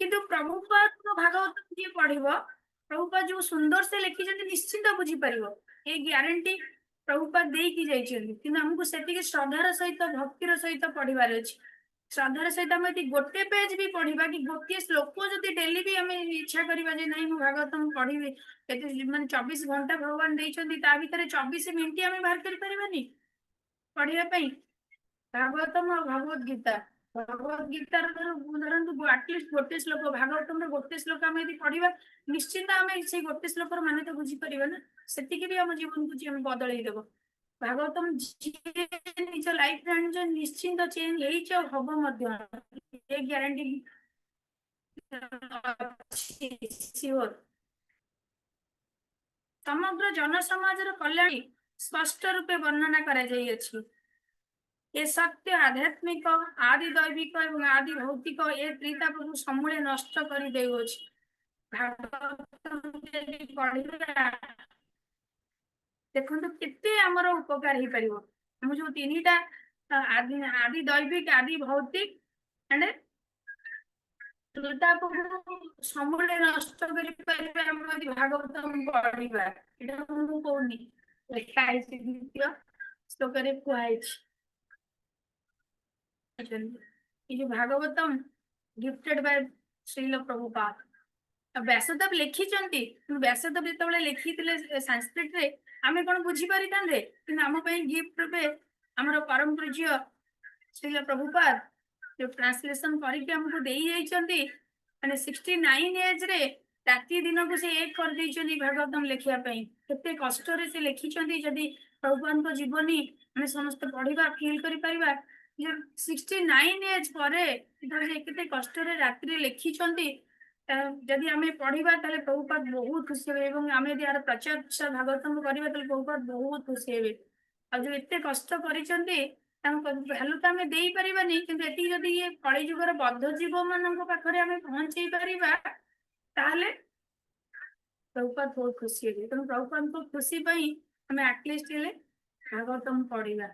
किंतु प्रभुपाद भागवत किए पढ़िब प्रभुपाद जो सुंदर से लिखिं निश्चिंत बुझीपर ये ग्यारंटी प्रभुपाद देकी जाइछन्ति आमको से श्रद्धार सहित भक्तिर सहित पढ़वार अच्छी श्रद्धार सहित आम यदि गोटे पेज भी पढ़ा कि गोटे श्लोक जब डेली भी आम इच्छा करवा ना मुझे भागवत पढ़ी मान 24 घंटा भगवान भर 24 मिनिट आम बाहर कर पढ़ाई भागवतम और भगवत गीता धरतु आटलिस्ट गोटे श्लोक भागवतम गोटे श्लोक आम यदि पढ़ा निश्चिंत आम से गोटे श्लोक मान तो बुझीपर ना से भी आम जीवन को बदल देव भागवतम निज लाइफ निश्चिंत चेंज हम ग्यारंटी सियोर समग्र जनसमाज कल्याण स्पष्ट रूपे वर्णना कर ये सत्य आध्यात्मिक आदि दैविक और आदि भौतिक ये त्रिता को समूले नष्ट कर देखो केते आमर उपकार हो पार जो तीन आदि आदि दैविक आदि भौतिक एंड त्रिता को समूले नष्ट कर भागवत पढ़ा कहनी लिखाई द्वितीय श्लोक कहुई जो भागवतम गिफ्टेड बाय श्रील प्रभुपाद व्यासदेव लिखिंट व्यासदेव जो लिखी संस्कृत रे आमे कौन बुझी पारि थांते कि आम गिफ्ट रूपे आमर परम पूज्य श्रील प्रभुपाद जो ट्रांसलेशन करके हमको दे जाइछन्ति माने 69 एज रे राति दिन को से एक कर देइछन्ति भागवतम लिखिया पई केते कष्ट रे से लिखिछन्ति जदी प्रभुपाद को जीवनी हम समस्त पढ़िबा फील करि परिबा 69 एज पर केते कष्ट रे रात्रि लिखिछन्ति जदि आम पढ़ा ताले प्रभुपाद बहुत खुशी हे आम यदि यार प्रचार प्रसार भागवतम करवा ताले प्रभुपाद बहुत खुशी हे आ जो एते कष्ट करिसेंती भैल्यू तो आम दे पारानी कि जदि ये कलिजुगर बद्ध जीव मान पाखे आम पहुंचे पारा ताले प्रभुपाद बहुत खुशी हे तेणु प्रभुपाद को खुशी आम आटलिस्ट भागवतम पढ़ा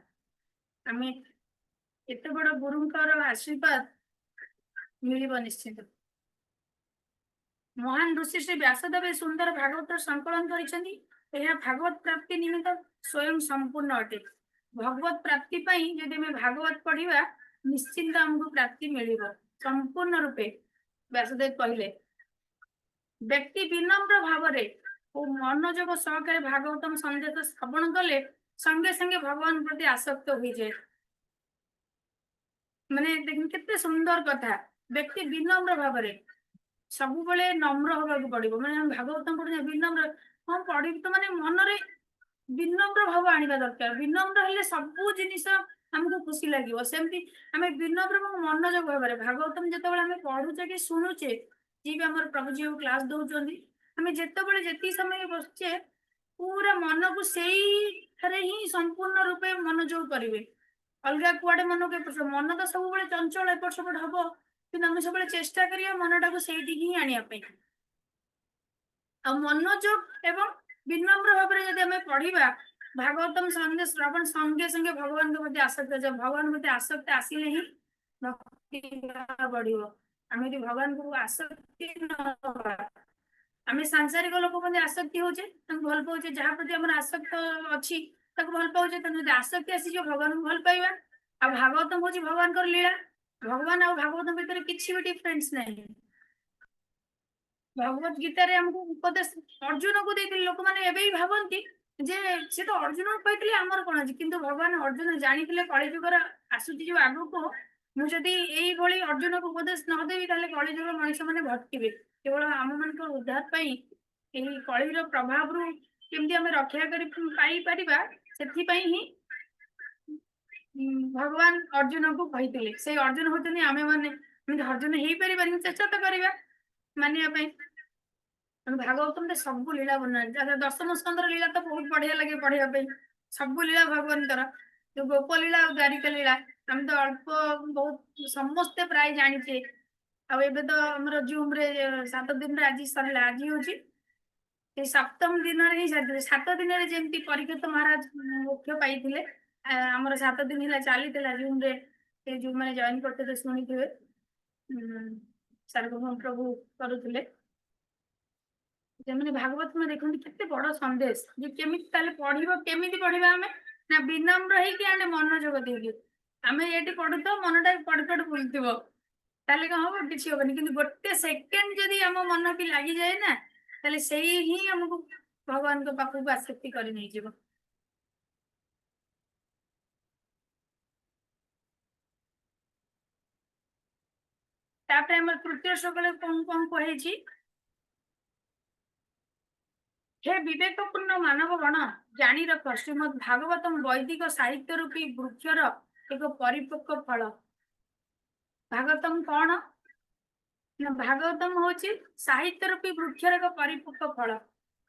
आम एत बड़ गुरुंकर आशीर्वाद मिल निश्चित महान ऋषि श्री व्यासदेव सुंदर भागवत संकलन कर भागवत प्राप्ति निमित्त स्वयं संपूर्ण अटे भगवत प्राप्ति जदि आम भागवत पढ़ा निश्चिंत आमको प्राप्ति मिल संपूर्ण रूपे व्यासदेव कहले व्यक्ति विनम्र भाव मनोजोग सहकार भागवतम संदेश श्रवण कले संगे संगे भगवान प्रति आसक्त हो जाए माने केते सुंदर कथा व्यक्ति विनम्र भाव सब बेले नम्र होगा पड़ो मैंने भागवतम पढ़े विनम्र हाँ पढ़ी तो माने मनरे विनम्र भाव आने दरकार विनम्र हेले सब जिनिस आमको खुशी लगे सेमती आम विनम्र मनोजोग भाव भागवतम जो पढ़ुचे कि शुणुचे जी भी आम प्रभु जी क्लास दौरान आम जिते जी समय बसचे पूरा मन को से ही संपूर्ण रूपे मनोजोग करेंगे अलग कुआडे मन के मन तो सब चंचल एपट सेपट हम कि सब चेष्टा करिया मनटा को सेठी ही आनिया मनोजोग एवं विनम्र भाव में जब पढ़ा भागवतम संगे श्रवण संगे संगे भगवान के प्रति आसक्त जब भगवान प्रति आसक्त आसिले ही भक्ति बढ़ आम यदि भगवान को आसक्ति आम सांसारिक लोक आसक्ति होचे भल पाचे जहाँ प्रति आम आसक्त अच्छी भल पाचे आसक्ति आसी भगवान को भल पाइबा आ भागवतम हूँ भगवान को लीला भगवान आ भागवत भितर किसी भी डिफरेंस नहीं भगवत गीता रे हमको उपदेश अर्जुन को देते लोक मैंने भावती जे से तो अर्जुन पाई आमर कौन अच्छी किंतु भगवान अर्जुन जानी कलिजुगर आसूची जो आग को मुझे यही अर्जुन को उपदेश नदेवी कलिजुग मनुष्य मैंने भटके केवल आम मान उद्धार कलिर प्रभाव रु केमती आम रक्षा कर ही भगवान अर्जुन को कही से अर्जुन होते आम मैंने अर्जुन हो पार चेष्टा तो करवा मानिया भागवतम तो सब लीला बना दशम स्कंदर लीला तो बहुत बढ़िया लगे पढ़ाई सब लीला भगवान जो गोप लीला और द्वारिका लीला आम तो अल्प बहुत समस्ते प्राय जाचे आबे तो आम जूम रे 7 दिन आज सरला आज हूँ सप्तम दिन ही 7 दिन जमी परीक्षित महाराज मुख्य पाई आमर 7 दिन है चली जूम रे जो मैंने जॉइन करते शुणी थे सार्वभौम प्रभु करुले जमने भागवत में देखते केते बड़ संदेश जे केमिति ताले पढ़िबो केमिति पढ़िबा हमें ना विनम्र रही कि आने मनोजोग देगी आमे एटी पढ़ु तो मनटा पढ़ पढ़ बुलथिबो ताले का हो किछि होबनी किंतु गोटे सेकंड जदी हम मन भी लागि जाए ना ताले सेही ही हमको भगवान को पाखु आसक्ति करि नै जीवो तापरे हमर तृतीय श्लोक कोन कोन कहै छी हे विवेकपूर्ण मानव गण जानी रख श्रीमद भागवतम वैदिक साहित्य रूपी वृक्षर एक परिपक्व फल भागवतम कौन ना भागवतम होची साहित्य रूपी वृक्षर एक परिपक्व फल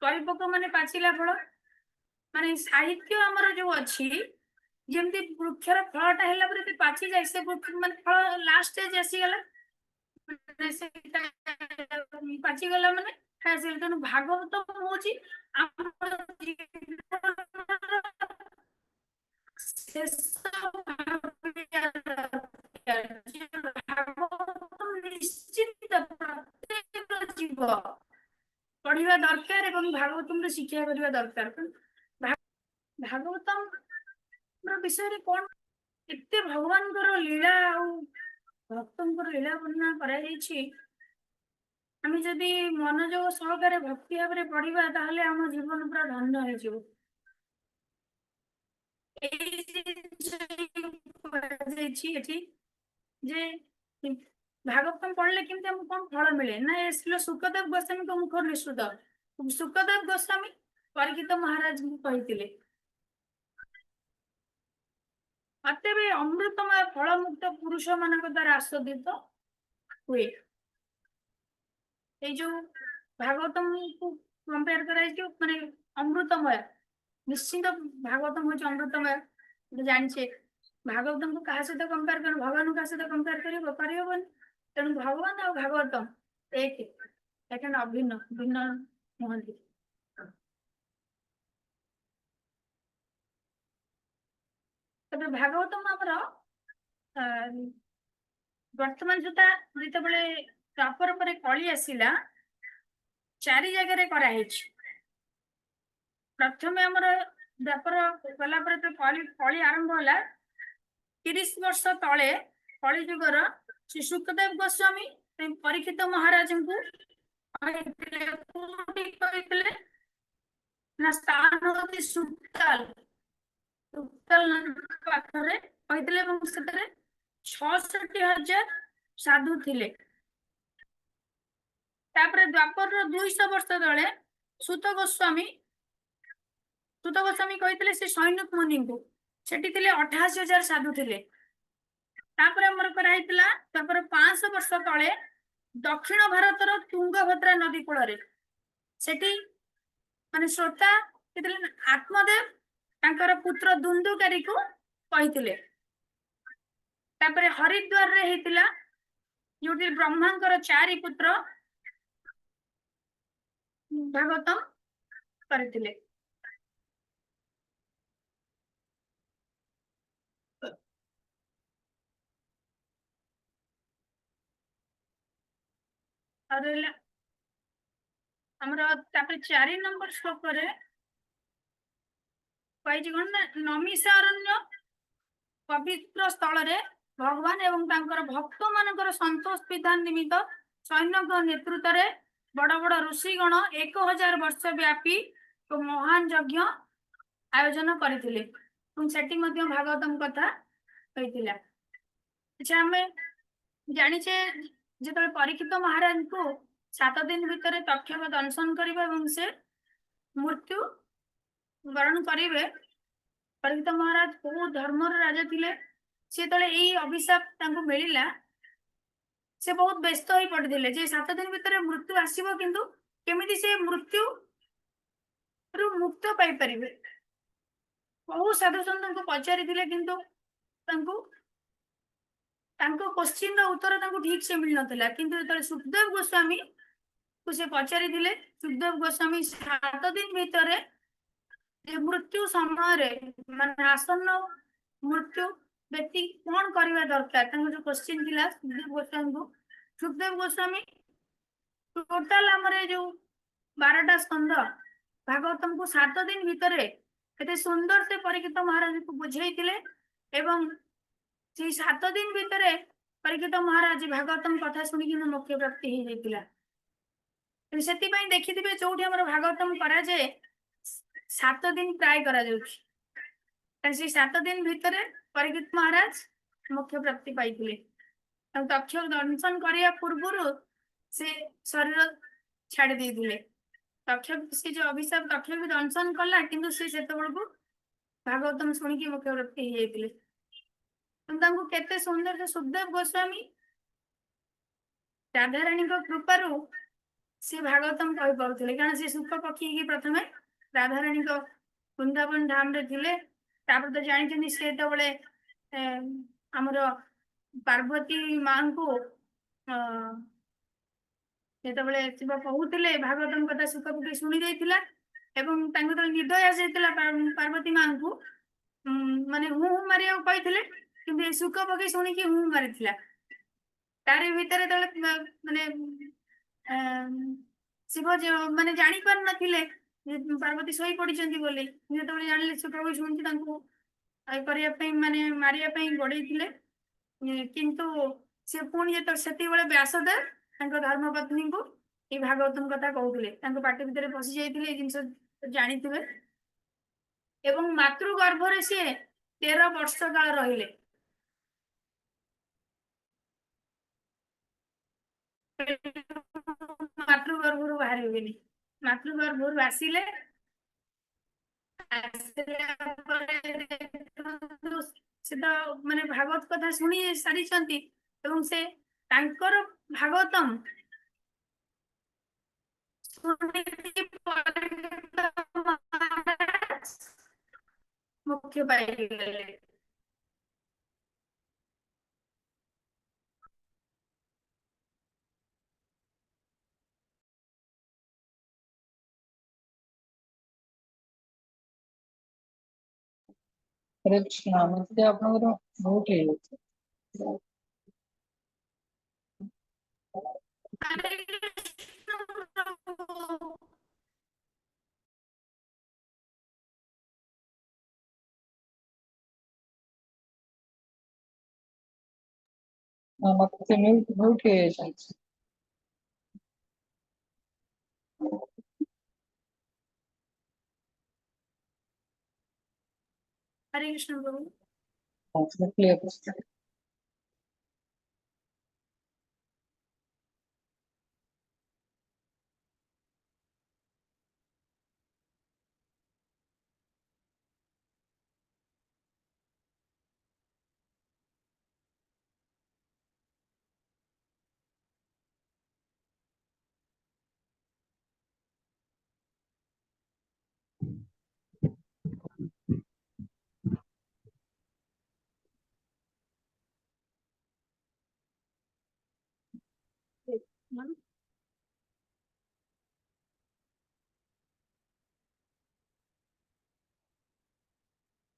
परिपक्व माने पाचिला फल माने साहित्य हमर जो अछि जेमति वृक्षर फलटा हैला परे ते पाची जाय से माने फल लास्ट स्टेज आसी गला पाची गला माने खासिल तनु भागवतम होची हमर निश्चित प्रत्येक जीव पढ़िबा दरकार एवं भागवतम शिक्षा करबा दरकार भागवतम विषय रे कोन एते भगवान कर लीला आ भक्तन कर लीला वर्णना करा जायछि आमे जदि मनोजोग सहकारे भक्ति भाव रे पढ़िबा ताहले हम जीवन पूरा धन्य हो जिवो जे भागवतम पढ़ले केमते हमको कोन फल मिले ना ए श्री सुखदेव गोस्वामी को मुख निश्चित सुखदेव गोस्वामी परीक्षित महाराज को कहिथिले अते भी अमृतमय फल मुक्त पुरुष मानक द्वारा आस्वादित हुए ए जो भागवतम को कंपेयर कराई जो माने अमृतमय निश्चित भागवतम हो अमृतमय जानिछे भागवतम को कहा सहित कंपेयर कर भगवान का सहित कंपेयर करियो परियोबन तेणु भगवान और भागवतम एक एखन अभिन्न भिन्न महंती तबे भागवतम हमर वर्तमान सुता जिते बळे तापर परे कळी आसीला चारि जगह रे करा हेछि प्रथमे हमर व्यापार गला पर तो कली आरंभ होला 30 वर्ष तले कली जुगर श्री सुखदेव गोस्वामी परीक्षित महाराज को ना स्थान होती सुक्ताल सुक्ताल पाखरे कहते एवं सेतरे 66,000 साधु थिले तापर द्वापर 200 वर्ष तले सुत गोस्वामी कहते से सैनिक मुनि को सेठी थिले 88,000 साधु थिले तापर हमर कराइतला तापर 500 वर्ष तले दक्षिण भारत रो तुंगभद्रा नदी कूल रे सेठी माने श्रोता केतले आत्मदेव तांकर पुत्र दुंदुकारी को कहिथिले तापर हरिद्वार रे हेतिला जोटी ब्रह्मांकर 4 पुत्र भागवतम करथिले हमरा तापर 4 नंबर श्लोक रे कहिछि कोन ना नमिषारण्य पवित्र स्थल रे भगवान एवं तांकर भक्त मानकर संतोष विधान निमित्त सैन्यक नेतृत्व रे बड़ बड़ ऋषिगण 1000 वर्ष व्यापी तो महान यज्ञ आयोजन करथिले सेठी मध्ये भागवतम कथा कहिथिला अच्छा हमें जानिचे जेतले परीक्षित महाराज को 7 दिन भीतर तक्षक दंशन करिबा एवं से मृत्यु वरण करिवे परीक्षित महाराज को धर्मर राजा थिले से तले एई अभिशाप तांको मिलिला से बहुत व्यस्त होई पड़िथिले जे 7 दिन भीतर मृत्यु आसीबो किंतु केमिति से मृत्यु रु मुक्त पाई परिबे बहु साधु संत को पचारि थिले किंतु तांको क्वेश्चन रो उत्तर तांको ठीक से मिल नथिला किंतु जेतले सुखदेव गोस्वामी को से पचारि थिले सुखदेव गोस्वामी 7 दिन भीतर मृत्यु समय रे माने आसन्न मृत्यु व्यक्ति कौन करवा दरकार जो क्वेश्चन थिला सुखदेव गोस्वामी को सुखदेव गोस्वामी टोटाल आमर जो 12टा स्कंद भागवतम को 7 दिन भितर एते सुंदर से परीक्षित महाराज को बुझेइतिले एवं से 7 दिन भितर परीक्षित महाराज भागवतम कथा शुणिक मोक्ष प्राप्ति हो जाइतिला। से देखिए जो भागवतम करा जाए 7 दिन प्राय करा से 7 दिन भितर परीक्षित महाराज मोक्ष प्राप्ति पाई। तक्ष दर्शन करने पूर्व से शरीर छाड़ी देते तक्ष से जो अभिशाप तक्ष भी दर्शन कला किंतु से भागवतम शुणिकी मोक्ष प्राप्ति हो जाते केते सुंदर से सुखदेव गोस्वामी राधाराणी कृपारू सी भागवतम कही पारे कारण सी सुख पक्षी की प्रथम राधाराणी वृंदावन धाम रे थिले तो जानी सी तो आमर पार्वती माँ को जिते शिव कहते भागवतम कथा सुख पक्षी शुणी जाइला एवं निद आसाइला पार्वती माँ को माने हूँ हूँ मारिया कहते कि सुख पक्षी शुणिकी हूँ मारी तारी भितर माने शिव माने जानी पार नथिले पार्वती सोई पड़ी बोली जो जान सुख पक्षी शुणी माने मारिया गड़े किंतु से पुणी जो से व्यासदेव धर्मपत्नी को ये भागवतम कथा कहते पार्टी भितर पशि जाते जिन जानी एवं मातृगर्भ सी 13 वर्ष काल रहिले मातृगर्भ बाहर मातृगर्भ आसिले से तो माने भागवत कथा शुणी सारी से भागवतम मुख्य पाई हरे कृष्ण मते आपनकर बहुत ही मते बहुत ही हरे कृष्ण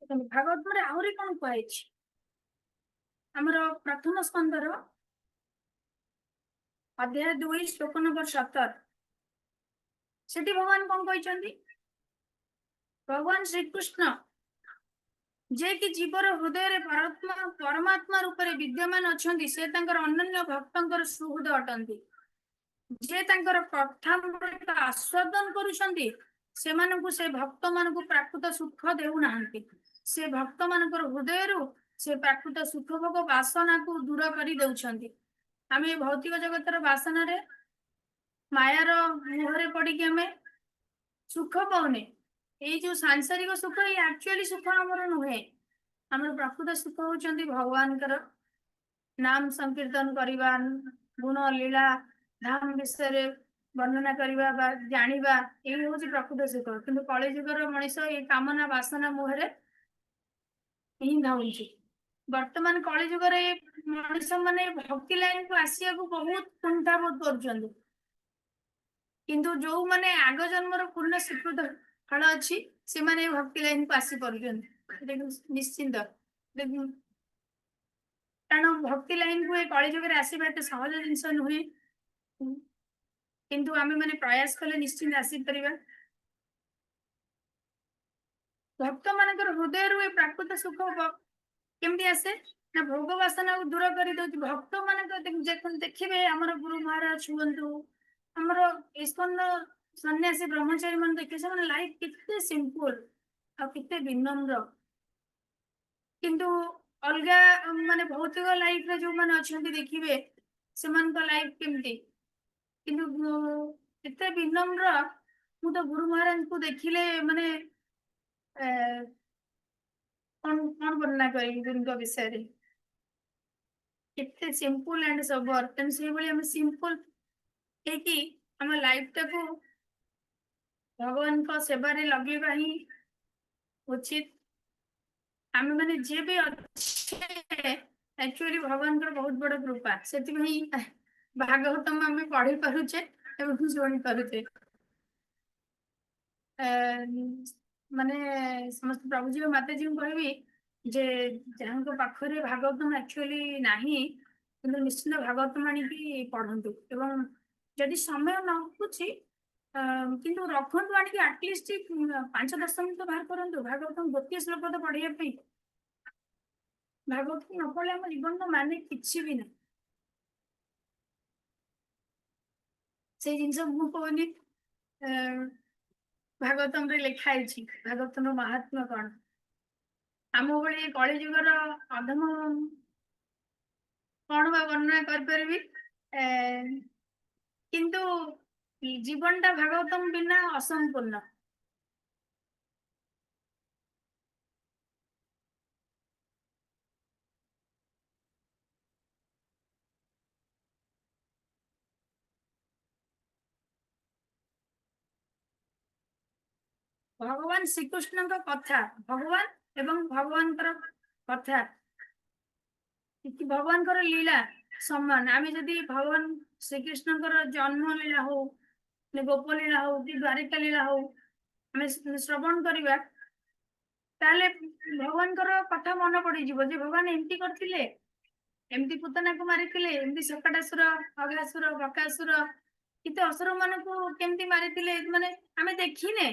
प्रभु भागवत में आहरी कौन कहे आमर प्रथम स्कंदर अध्याय 2 श्लोक नंबर 17 से भगवान कौन कहते भगवान श्रीकृष्ण जे कि जीवर हृदय परमात्मा रूप से विद्यमान अच्छा से अनन्य भक्तर सुहृद अटंती जे कथामृत आस्वादन करुछंती से भक्त मान प्राकृत सुख देउना से भक्त मान हृदय से प्राकृत सुख भोग वासना को दूर कर दे आम भौतिक जगतर वासना रे मायार मुहरे पड़ी आम सुख पाने ये जो सांसारिक सुख ये एक्चुअली सुख आमर नुहे आम प्रकृत सुख होती भगवान नाम संकीर्तन करवा गुण लीला धाम विषय वर्णना करवा जानिबा ये हूँ प्रकृत सुख किंतु कलिजुगर मनीष ये कामना वासना मुहरे ही धाउंची वर्तमान कलिजुगर मनीष माने भक्ति लाइन को आसिया को बहुत कुंठाबोध कर किंतु जो माने आग जन्मर पूर्ण स्वीकृत फल अच्छी से माने भक्ति लाइन को आसी पर निश्चिंत कारण भक्ति लाइन को कलिजुग आसवा एत सहज जिनस नुहे किंतु आम मैंने प्रयास कले निश्चिंत आसीपर भक्त मान हृदय रू प्राकृत सुख केमती आसे ना भोग वासना को दूर कर भक्त मान देखिए आम गुरु महाराज हूँ आमर इस्कन सन्यासी ब्रह्मचारी मन देखिए से लाइफ कितने सिंपल आते विनम्र किंतु अलग माने भौतिक लाइफ रे जो माने अछंती देखिबे सेमान का लाइफ केमती किंतु एते विनम्र मु तो गुरु महाराज को देखिले माने कौन वर्णना करी गुरु विषय रे कितने सिंपल एंड सबर तेन से बळे हम सिंपल है कि हम लाइफ टाको भगवान को सेवा रे लगेबा ही उचित आम मैंने जे भी अच्छे एक्चुअली भगवान बहुत बड़ कृपा से भागवतम आम पढ़ी पारुचे शुणी पारुचे माने समस्त प्रभु जी माता जी कहबी जे जहाँ पाखरे भागवतम एक्चुअली नाही किंतु निश्चित भागवतम आनिकी पढ़ंतु एवं जदि समय न होछि किंतु रखंतु आनिकी एटलिस्ट 5-10 मिनिट बाहर करंतु भागवतम गोटे श्लोक तो पढ़िया पे भागवत न पढ़ले आम जीवन तो माने किछि भी ना से जिनस मु कहनी भागवतम रे लिखाई भागवतम महात्मा कौन आम भाई कलिजुगर अधम कौन बा वर्णना करी किंतु जीवन टा भागवतम बिना असंपूर्ण भगवान श्रीकृष्ण कथा भगवान एवं भगवान कथा भगवान लीला समान आम जदि भगवान श्रीकृष्ण जन्म लीला हो गोप लीला हो कि द्वारिका लीला हो आम श्रवण करवा भगवान कथा मन पड़ जे भगवान एमती करथिले एमती पुतना को मारी एमती सकटासुर अघासुर बकासुर कित असुर मान को केमती मारी माने आम देखने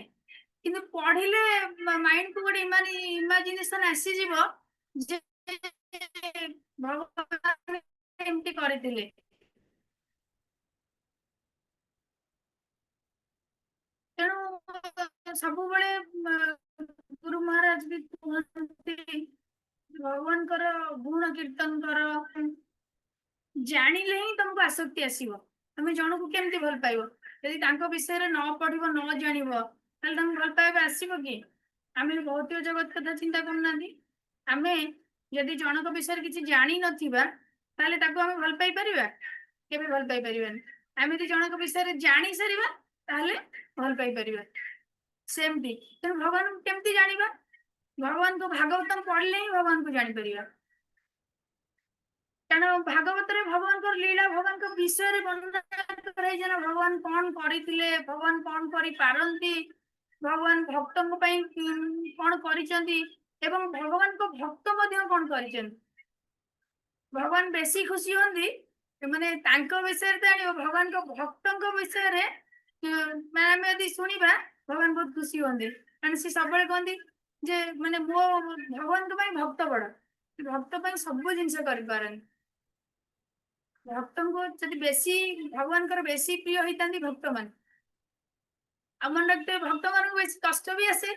किंतु पढ़िले माइंड को गोटे इमेजिनेशन आसी जीवो जे भगवान एमती करथिले तेणु सब गुरु महाराज भी कहते भगवान गुण कीर्तन कर जानिले ही तुमको आसक्ति आसीबो तुम जन को केमती भल पाइबो यदि विषय न पढ़िबो न जानिबो ताले तुम भल पाइबा आसीबो कि आमे भौतिक जगत कथा चिंता करना आमे यदि जनक विषय किसी जानी नथिबा ताले ताको आमे भल पाइ परिबा केबे भल पाइ परिबानी आमे यदि जनक विषय जानी सरिबा ताले भल पाइ परिबा सेमती तेणु भगवान केमती जानिबा भगवान को भागवतम पढ़ले ही भगवान को जानी परिबा कारण भागवत रे भगवान को लीला भगवान को विषय रे वर्णना कराई जे भगवान कौन करिथिले भगवान कौन करि पारंती भगवान भक्तों कौन करिसेंती एवं भगवान को भक्त मध्य कौन करिसेंती भगवान बेसी खुशी होंदी माने तांको विषय रे भगवान को भक्तों विषय रे मैंने यदि शुणा भगवान बहुत खुशी होंदी कारण सी सब कहती जे माने मो भगवान को भक्त बड़ भक्त सब जिनस कर भक्त को जब बेसी भगवान बेसी प्रिय होता भक्त मान मन रखते भक्त मान बेस कष्ट भी आसे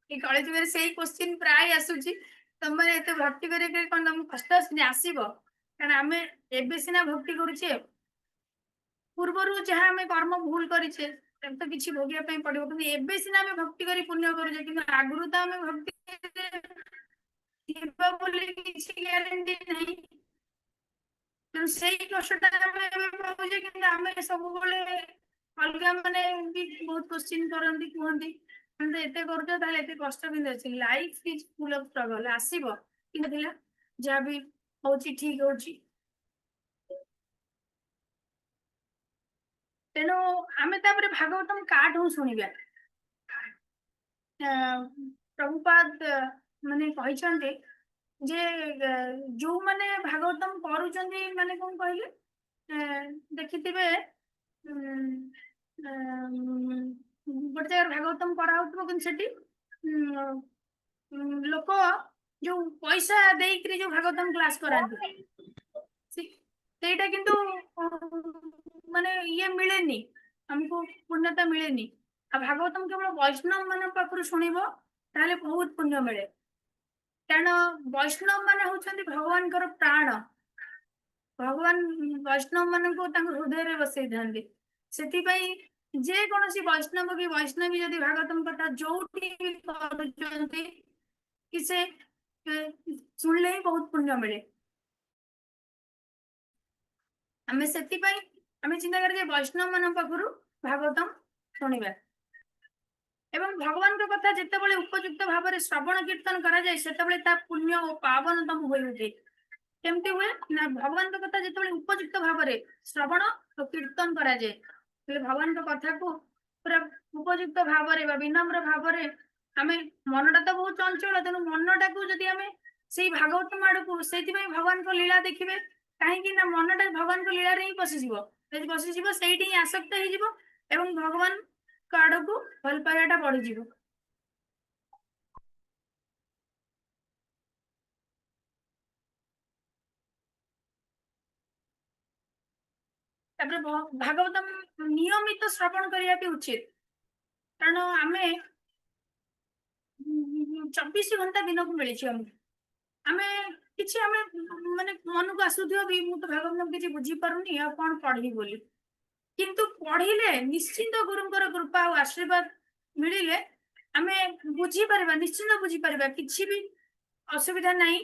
कलिजुग से क्वेश्चन प्राय आसूची तुम मैंने भक्ति कर तुम कष्ट आसब कारण आम एबे सीना भक्ति करुचे पूर्वर जहाँ आम कर्म भूल करें तो किसी भोगिया पड़ो कि एबे सीना आम भक्ति कर पुण्य करुचे कि आगु तो आम भक्ति ग्यारंटी नहीं से कष्टा पाचे कि आम सब अलग मैंने बहुत क्वेश्चन करती कहती एत कर कष्ट भी life is full of struggle आसब जहाँ भी हो ठीक हो तेणु आम भागवतम काठू शुणा प्रभुपाद माने कहते जे जो माने भागवतम पढुचंदी माने कोन कहले देखिथिबे गोटे जगह भागवतम पढ़ा होउथबो किन सेठी लोक जो पैसा देइकरी जो भागवतम क्लास करांती ସେଇଟା କିନ୍ତୁ ମାନେ ଇଏ ମିଳେନି ଆମକୁ ପୁଣ୍ୟତା ମିଳେନି ଆଉ ଭାଗବତମ କେବଳ ବୈଷ୍ଣବ ମାନଙ୍କ ପାଖରୁ ଶୁଣିବ ତାହେଲେ ବହୁତ ପୁଣ୍ୟ ମିଳେ କାରଣ ବୈଷ୍ଣବ ମାନେ ହଉଛନ୍ତି ଭଗବାନଙ୍କର ପ୍ରାଣ ଭଗବାନ ବୈଷ୍ଣବ ମାନଙ୍କୁ ତାଙ୍କ ହୃଦୟରେ ବସେଇଥାନ୍ତି ସେଥିପାଇଁ ଯେ କୌଣସି ବୈଷ୍ଣବ କି ବୈଷ୍ଣବୀ ଯଦି ଭାଗବତମ କଥା ଯୋଉଠି ବି କରୁଛନ୍ତି କି ସେ ଶୁଣିଲେ ହିଁ ବହୁତ ପୁଣ୍ୟ ମିଳେ ଆମେ ସେଥିପାଇଁ ଆମେ ଚିନ୍ତା କରେ ଯେ ବୈଷ୍ଣବ ମାନଙ୍କ ପାଖରୁ ଭାଗବତମ ଶୁଣିବା ଏବଂ ଭଗବାନଙ୍କ କଥା ଯେତେବେଳେ ଉପଯୁକ୍ତ ଭାବରେ ଶ୍ରବଣ କୀର୍ତ୍ତନ କରାଯାଏ ସେତେବେଳେ ତା ପୁଣ୍ୟ ଓ ପାବନତମ ହୋଇ ଉଠେ କେମିତି ହୁଏ ନା ଭଗବାନଙ୍କ କଥା ଯେତେବେଳେ ଉପଯୁକ୍ତ ଭାବରେ ଶ୍ରବଣ ଓ କୀର୍ତ୍ତନ କରାଯାଏ ହେଲେ ଭଗବାନଙ୍କ କଥାକୁ ପୁରା ଉପଯୁକ୍ତ ଭାବରେ ବା ବିନମ୍ର ଭାବରେ ଆମେ ମନଟା ତ ବହୁତ ଚଞ୍ଚଳ ତେଣୁ ମନଟାକୁ ଯଦି ଆମେ ସେଇ ଭାଗବତମ ଆଡକୁ ସେଇଥିପାଇଁ ଭଗବାନଙ୍କ ଲୀଳା ଦେଖିବେ କାହିଁକି ନା ମନଟା ଭଗବାନଙ୍କ ଲୀଳାରେ ହିଁ ପଶିଯିବ ଯଦି ପଶିଯିବ ସେଇଠି ହିଁ ଆସକ୍ତ ହେଇଯିବ ଏବଂ ଭଗବାନଙ୍କ ଆଡକୁ ଭଲ ପାଇବାଟା ବଢିଯିବ ତାପରେ ଭାଗବତମ ନିୟମିତ ଶ୍ରବଣ କରିବା ବି ଉଚିତ କାରଣ ଆମେ 24 ଘଣ୍ଟା ଦିନକୁ ମିଳିଛି ଆମକୁ ଆମେ କିଛି ଆମେ ମାନେ ମନକୁ ଆସୁଥିବ ବି ମୁଁ ତ ଭାଗବତ କିଛି ବୁଝିପାରୁନି ଆଉ କଣ ପଢିବି ବୋଲି କିନ୍ତୁ ପଢିଲେ ନିଶ୍ଚିନ୍ତ ଗୁରୁଙ୍କର କୃପା ଆଉ ଆଶୀର୍ବାଦ ମିଳିଲେ ଆମେ ବୁଝିପାରିବା ନିଶ୍ଚିନ୍ତ ବୁଝିପାରିବା କିଛି ବି ଅସୁବିଧା ନାହିଁ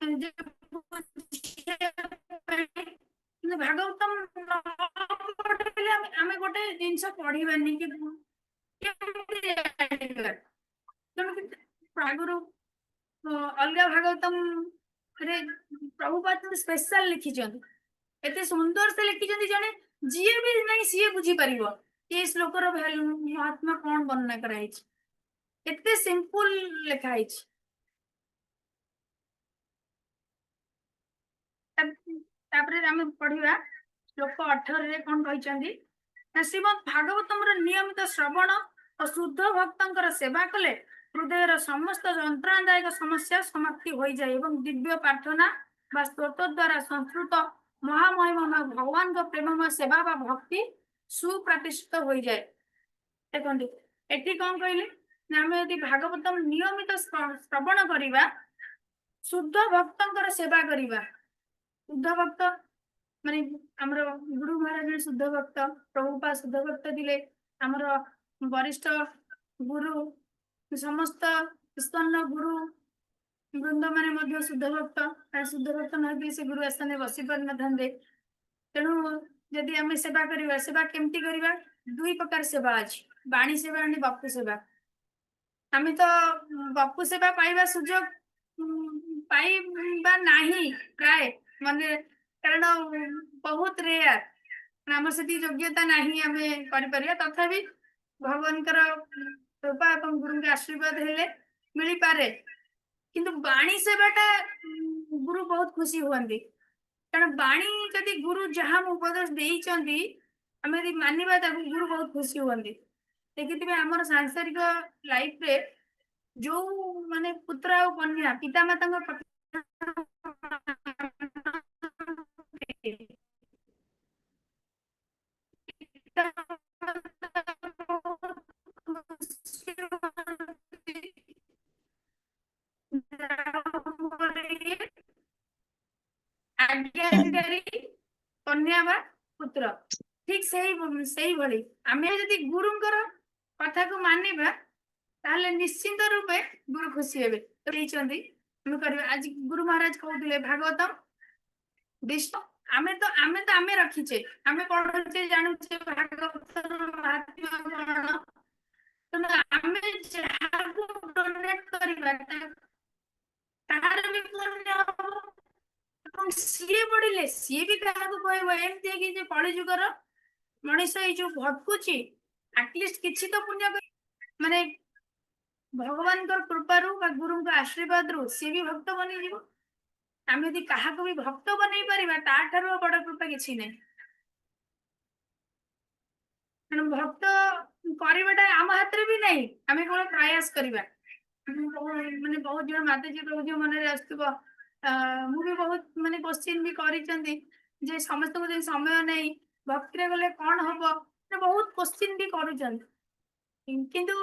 କିନ୍ତୁ ଭାଗବତମ ନ ପଢିଲେ ଆମେ ଗୋଟେ ଜିନିଷ ପଢିବାନି କି କେମିତି ଜାଣିବା ତେଣୁ ଆଗରୁ ଅଲଗା ଭାଗବତମ ରେ ପ୍ରଭୁପାଦ ସ୍ପେଶାଲ ଲେଖିଛନ୍ତି ଏତେ ସୁନ୍ଦର ସେ ଲେଖିଛନ୍ତି ଜଣେ ଯିଏ ବି ନାହିଁ ସିଏ ବୁଝିପାରିବ ଏ ଶ୍ଲୋକର ମହାତ୍ମା କଣ ବର୍ଣ୍ଣନା କରାଯାଇଛି ଏତେ ସିମ୍ପଲ ଲେଖା ହେଇଛି ତାପରେ ଆମେ ପଢିବା ଶ୍ଲୋକ 18ରେ କଣ କହିଛନ୍ତି ନା ଶ୍ରୀମଦ୍ ଭାଗବତମର ନିୟମିତ ଶ୍ରବଣ ଓ ଶୁଦ୍ଧ ଭକ୍ତଙ୍କର ସେବା କଲେ ହୃଦୟର ସମସ୍ତ ଯନ୍ତ୍ରଣାଦାୟକ ସମସ୍ୟା ସମାପ୍ତି ହୋଇଯାଏ ଏବଂ ଦିବ୍ୟ ପ୍ରାର୍ଥନା ବା ସ୍ତୋତ୍ର ଦ୍ୱାରା ସଂସ୍କୃତ ମହାମହିମ ଭଗବାନଙ୍କ ପ୍ରେମମୟ ସେବା ବା ଭକ୍ତି ସୁପ୍ରତିଷ୍ଠିତ ହୋଇଯାଏ ଦେଖନ୍ତୁ ଏଠି କଣ କହିଲେ ନା ଆମେ ଯଦି ଭାଗବତମ ନିୟମିତ ଶ୍ରବଣ କରିବା ଶୁଦ୍ଧ ଭକ୍ତଙ୍କର ସେବା କରିବା ଶୁଦ୍ଧ ଭକ୍ତ ମାନେ ଆମର ଗୁରୁ ମହାରାଜ ଶୁଦ୍ଧ ଭକ୍ତ ପ୍ରଭୁପା ଶୁଦ୍ଧ ଭକ୍ତ ଥିଲେ ଆମର ବରିଷ୍ଠ ଗୁରୁ ସମସ୍ତ ଇସ୍କନ ଗୁରୁ ବୃନ୍ଦ ମାନେ ମଧ୍ୟ ଶୁଦ୍ଧ ଭକ୍ତ ଶୁଦ୍ଧ ଭକ୍ତ ନହେଲେ ସେ ଗୁରୁ ଆସନରେ ବସି ପାରିନଥାନ୍ତେ ତେଣୁ ଯଦି ଆମେ ସେବା କରିବା ସେବା କେମିତି କରିବା ଦୁଇ ପ୍ରକାର ସେବା ଅଛି ବାଣୀ ସେବା ଆଉ ବପୁ ସେବା ଆମେ ତ ବପୁ ସେବା ପାଇବା ସୁଯୋଗ ପାଇବା ନାହିଁ ପ୍ରାୟ ମାନେ କାରଣ ବହୁତ ରେୟାର ଆମର ସେଠି ଯୋଗ୍ୟତା ନାହିଁ ଆମେ କରିପାରିବା ତଥାପି ଭଗବାନଙ୍କର କୃପା ଏବଂ ଗୁରୁଙ୍କ ଆଶୀର୍ବାଦ ହେଲେ ମିଳିପାରେ କିନ୍ତୁ ବାଣୀ ସେବାଟା ଗୁରୁ ବହୁତ ଖୁସି ହୁଅନ୍ତି କାରଣ ବାଣୀ ଯଦି ଗୁରୁ ଯାହା ଉପଦେଶ ଦେଇଛନ୍ତି ଆମେ ଯଦି ମାନିବା ତାକୁ ଗୁରୁ ବହୁତ ଖୁସି ହୁଅନ୍ତି ଦେଖିଥିବେ ଆମର ସାଂସାରିକ ଲାଇଫରେ ଯୋଉ ମାନେ ପୁତ୍ର ଆଉ କନ୍ୟା ପିତାମାତାଙ୍କ ଆଜ୍ଞାକାରୀ କନ୍ୟା ବା ପୁତ୍ର ଠିକ ସେଇଭଳି ଆମେ ଯଦି ଗୁରୁଙ୍କର କଥାକୁ ମାନିବା ତାହେଲେ ନିଶ୍ଚିନ୍ତ ରୂପେ ଗୁରୁ ଖୁସି ହେବେ ଦେଇଛନ୍ତି ଆମେ କରିବା ଆଜି ଗୁରୁ ମହାରାଜ କହୁଥିଲେ ଭାଗବତମ ବିଷ୍ଣୁ ଆମେ ରଖିଛେ ଆମେ ପଢୁଛେ ଜାଣୁଛେ ଭାଗବତର ମହାତ୍ମ୍ୟ କଣ ତେଣୁ ଆମେ ଯାହାକୁ ଡୋନେଟ କରିବା ତାହାର ବି ପୁଣ୍ୟ ହବ ଏବଂ ସିଏ ପଢିଲେ ସିଏ ବି କାହାକୁ କହିବ ଏମିତି କି ଯେ କଳି ଯୁଗର ମଣିଷ ଏଇ ଯୋଉ ଭଟକୁଛି ଆଟଲିଷ୍ଟ କିଛି ତ ପୁଣ୍ୟ ମାନେ भगवान कृपा गुरु आशीर्वाद रु सी भी भक्त बनी जीव आम यदि क्या भी भक्त बनई पार ताठार बड़ कृपा किसी ना तेणु भक्त करवाटा आम हाथ भी नहीं आम केवल प्रयास करवा माने बहुत जन माता जी प्रभु जो मन आसुव मुझे बहुत माने क्वेश्चन भी कर समस्त को समय नहीं भक्ति गले कौन हम बहुत क्वेश्चन भी कर किंतु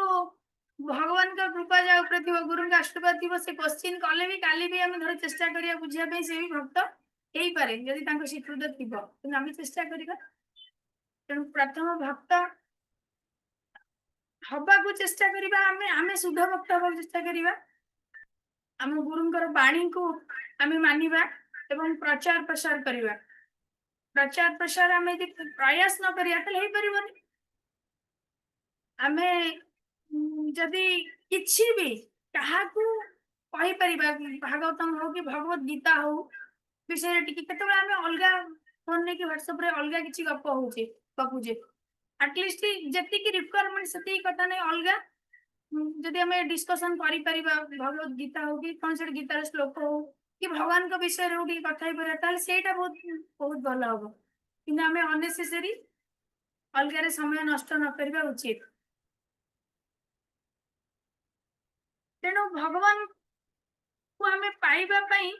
भगवान का कृपा जा ऊपर थी गुरु का आशीर्वाद थी से क्वेश्चन कले भी काली भी आम धर चेष्टा करिया बुझिया से भी भक्त हो पारे जदि स्वीकृत थी आम चेष्टा करवा तेणु प्रथम भक्त हवा को चेष्टा करवा आमे शुद्ध भक्त हवा चेष्टा करवा आम गुरुंकर बाणी को आमे मानिबा एवं प्रचार प्रसार करवा प्रचार प्रसार आम प्रयास न करिया त हो परिबनी आमे जदि किछि भी काहाकू कहि परिबा भागवतम हो कि भगवत गीता हो विषय टिके केतबे आमे अलगा फोन ने कि व्हाट्सएप रे अलगा किछि गप होउचे गपुजे एटलिस्ट जति की रिक्वायरमेंट सती कथा नै अलगा जदि आमे डिस्कशन करि परिबा भगवत गीता हो कि कोन से गीतार श्लोक हो कि भगवान का विषय हो कि कथा ही परिबा ताल सेटा बहुत बहुत भलो हो किंतु आमे अननेसेसरी अलगा रे समय नष्ट न करबा उचित तेणु भगवान को आमे पाइबा पई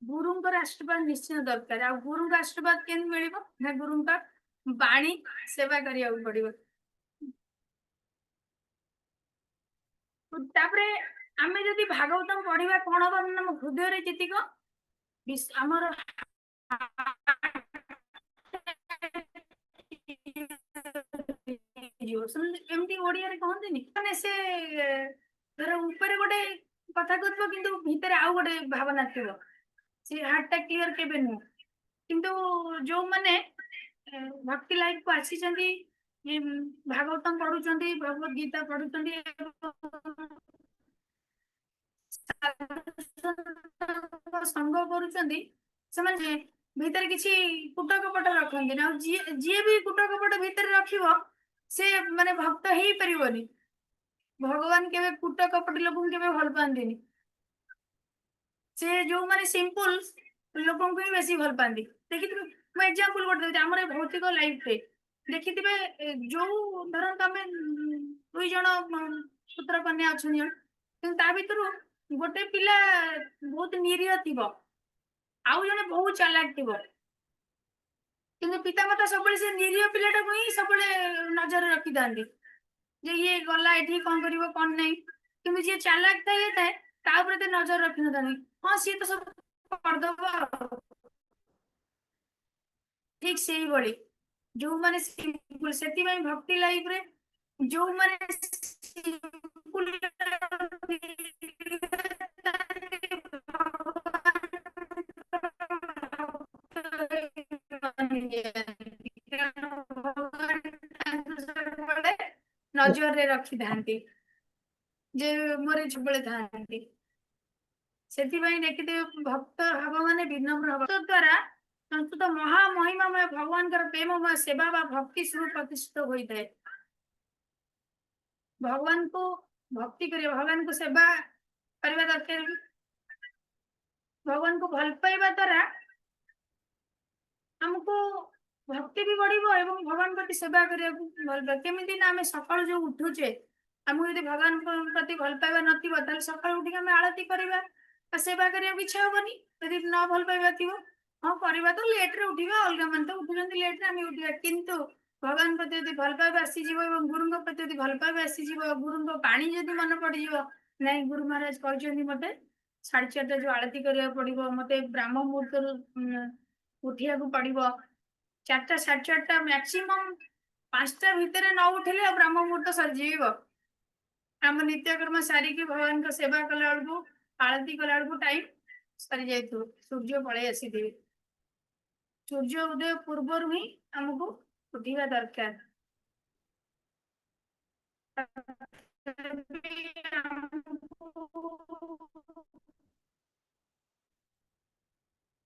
गुरुंकर आशीर्वाद निश्चय दरकार आ गुरु का आशीर्वाद केन मिलिबो ना गुरु का बाणी सेवा करिया पड़िबो तापरे आमे जदि भागवतम पढ़िबा कोन हो हम हृदय रे जितिक हमर एमती ओडिया रे कहंतिनी माने से धर ऊपर गोटे कथा कहबो किंतु भीतर आउ गोटे भावना थिबो से हार्ट टा क्लियर केबे नु किंतु जो माने भक्ति लाइफ को आसी चंदी भागवतम पढुचंदी भगवत गीता पढुचंदी संग करूचंदी समाने भीतर किछि कुटक पट रखंदी ना जी भी कुटक पट भीतर रखिबो से माने भक्त हेई परिबोनी भगवान केबे कुटक पट लोक केबे भल पांदिनी से जो माने सिंपल लोगों को ही बेसी भल पांदी देखि मैं एग्जांपल गोटे हमर भौतिक लाइफ रे देखिथिबे जो धर तमे दुई जण पुत्र कन्या अछन किंतु ता भितर गोटे पिला बहुत निरीह थिबो आउ जने बहुत चालाक थिबो किंतु पितामाता सब से निरीह पिलाटा को ही सब नजर रखी दांदी जे ये गला एठी कोन करिवो कोन नै किंतु जे चालाक थाए थाए ता ऊपर ते नजर रखि न दानी हां सी तो सब कर दबो ठीक से ही बड़ी जो माने सिंपल सेति में भक्ति लाइफ रे जो माने सिंपल नजर रे रखी थांती जे मोरे छबळे थांती सेति में देखिते भक्त हब माने विनम्र भक्त द्वारा संस्कृत महामहिमामय भगवान प्रेममय सेवा व भक्ति स्वरूप प्रतिष्ठित होता है भगवान को भक्ति करिए भगवान को सेवा करवा दरकार भगवान को भल पाइबा द्वारा हमको भक्ति भी बढ़िबो एवं भगवान प्रति सेवा करिया भल केमिति ना हमें सकाळ जो उठुचे हमको यदि भगवान प्रति भल पाइबा नथिबो त सकाळ उठी हमें आरती करबा सेवा करिया इच्छा होबनी यदि न भल पाइबा थिबो हाँ करवा तो लेट रे उठिबा अलगा मन तो उठुचंती लेट रे हम उठिबा किंतु भगवान प्रति यदि भल पाइबा आसी जीवो एवं गुरुंग प्रति यदि भल पाइबा आसी जीवो गुरुंग पानी यदि मन पड़ी जीवो नहीं गुरु महाराज कहचंदी मते 4:30 जो आरती करिया पड़िबो मते ब्राह्म मुहूर्त उठिया को पड़िबो 4टा 4:30 मैक्सिमम 5टा भीतर न उठिले ब्राह्म मुहूर्त सर जीवो हम नित्यकर्म सारी की भगवान को सेवा कला बेलू आरती कला बेलू टाइम सरी जाई सूर्य पळे आसी दिवे सूर्य उदय पूर्व ही हमको उठा दरकार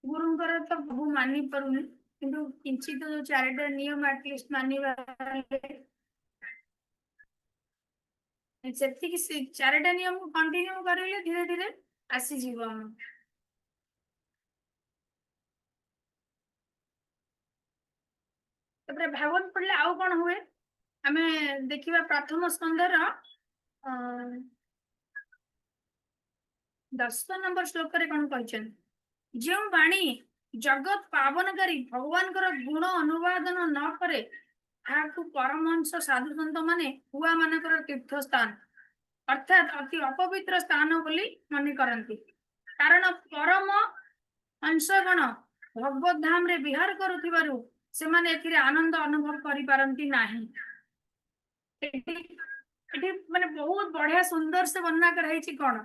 गुरुंकर तो बहु मानि परुनी किंतु किंचित जो 4टा नियम एटलिस्ट मानिबा से चारिटा नियम कंटिन्यू करेंगे धीरे धीरे आसीजीव हम भागवत पढ़ले आउ कौन हुए आमे देखिबा प्रथम स्कंदर 10 नंबर श्लोक रे कौन कहछन जो वाणी जगत पावनकारी भगवान गुण अनुवादन न करे परमहंस साधु सन्त माने हुआ मानकर तीर्थ स्थान अर्थात अति अपवित्र स्थान बोली मन करती कारण परम हंसगण भगवत धाम रे विहार करुथिबारु से माने एथिरे आनंद अनुभव करि पारंती नाही एठी माने बहुत बढ़िया सुंदर से वर्णना कराई कौन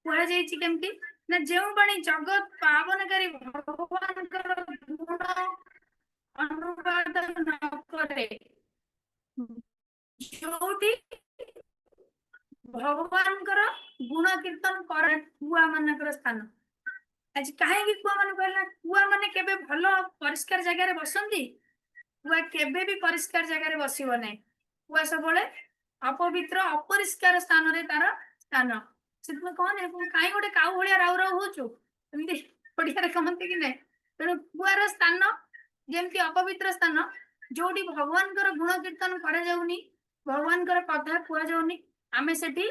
कह केमती ना जो बाणी जगत पावनकारी भगवान गुण अनुवाद न करे जोटी भगवान गुण कीर्तन कर कुआ मानकर स्थान आज कहीं कुआ मान कहला कुआ माने केबे भलो परिष्कार जगह बसंती कुआ केबे भी परिष्कार जगह बसिबो नै कुआ सबले अपवित्र अपरिष्कार स्थान रे तार स्थान सिद्धि कहने कहीं गोटे काउ भलिया राउ राउ होचु एमती ओडिया रे कहंती कि नै तेणु कुआर स्थान जेमती अपवित्र स्थान जोटी भगवान गुण कीर्तन करा जाउनी भगवान कथा कुआ जाउनी आमे सेठी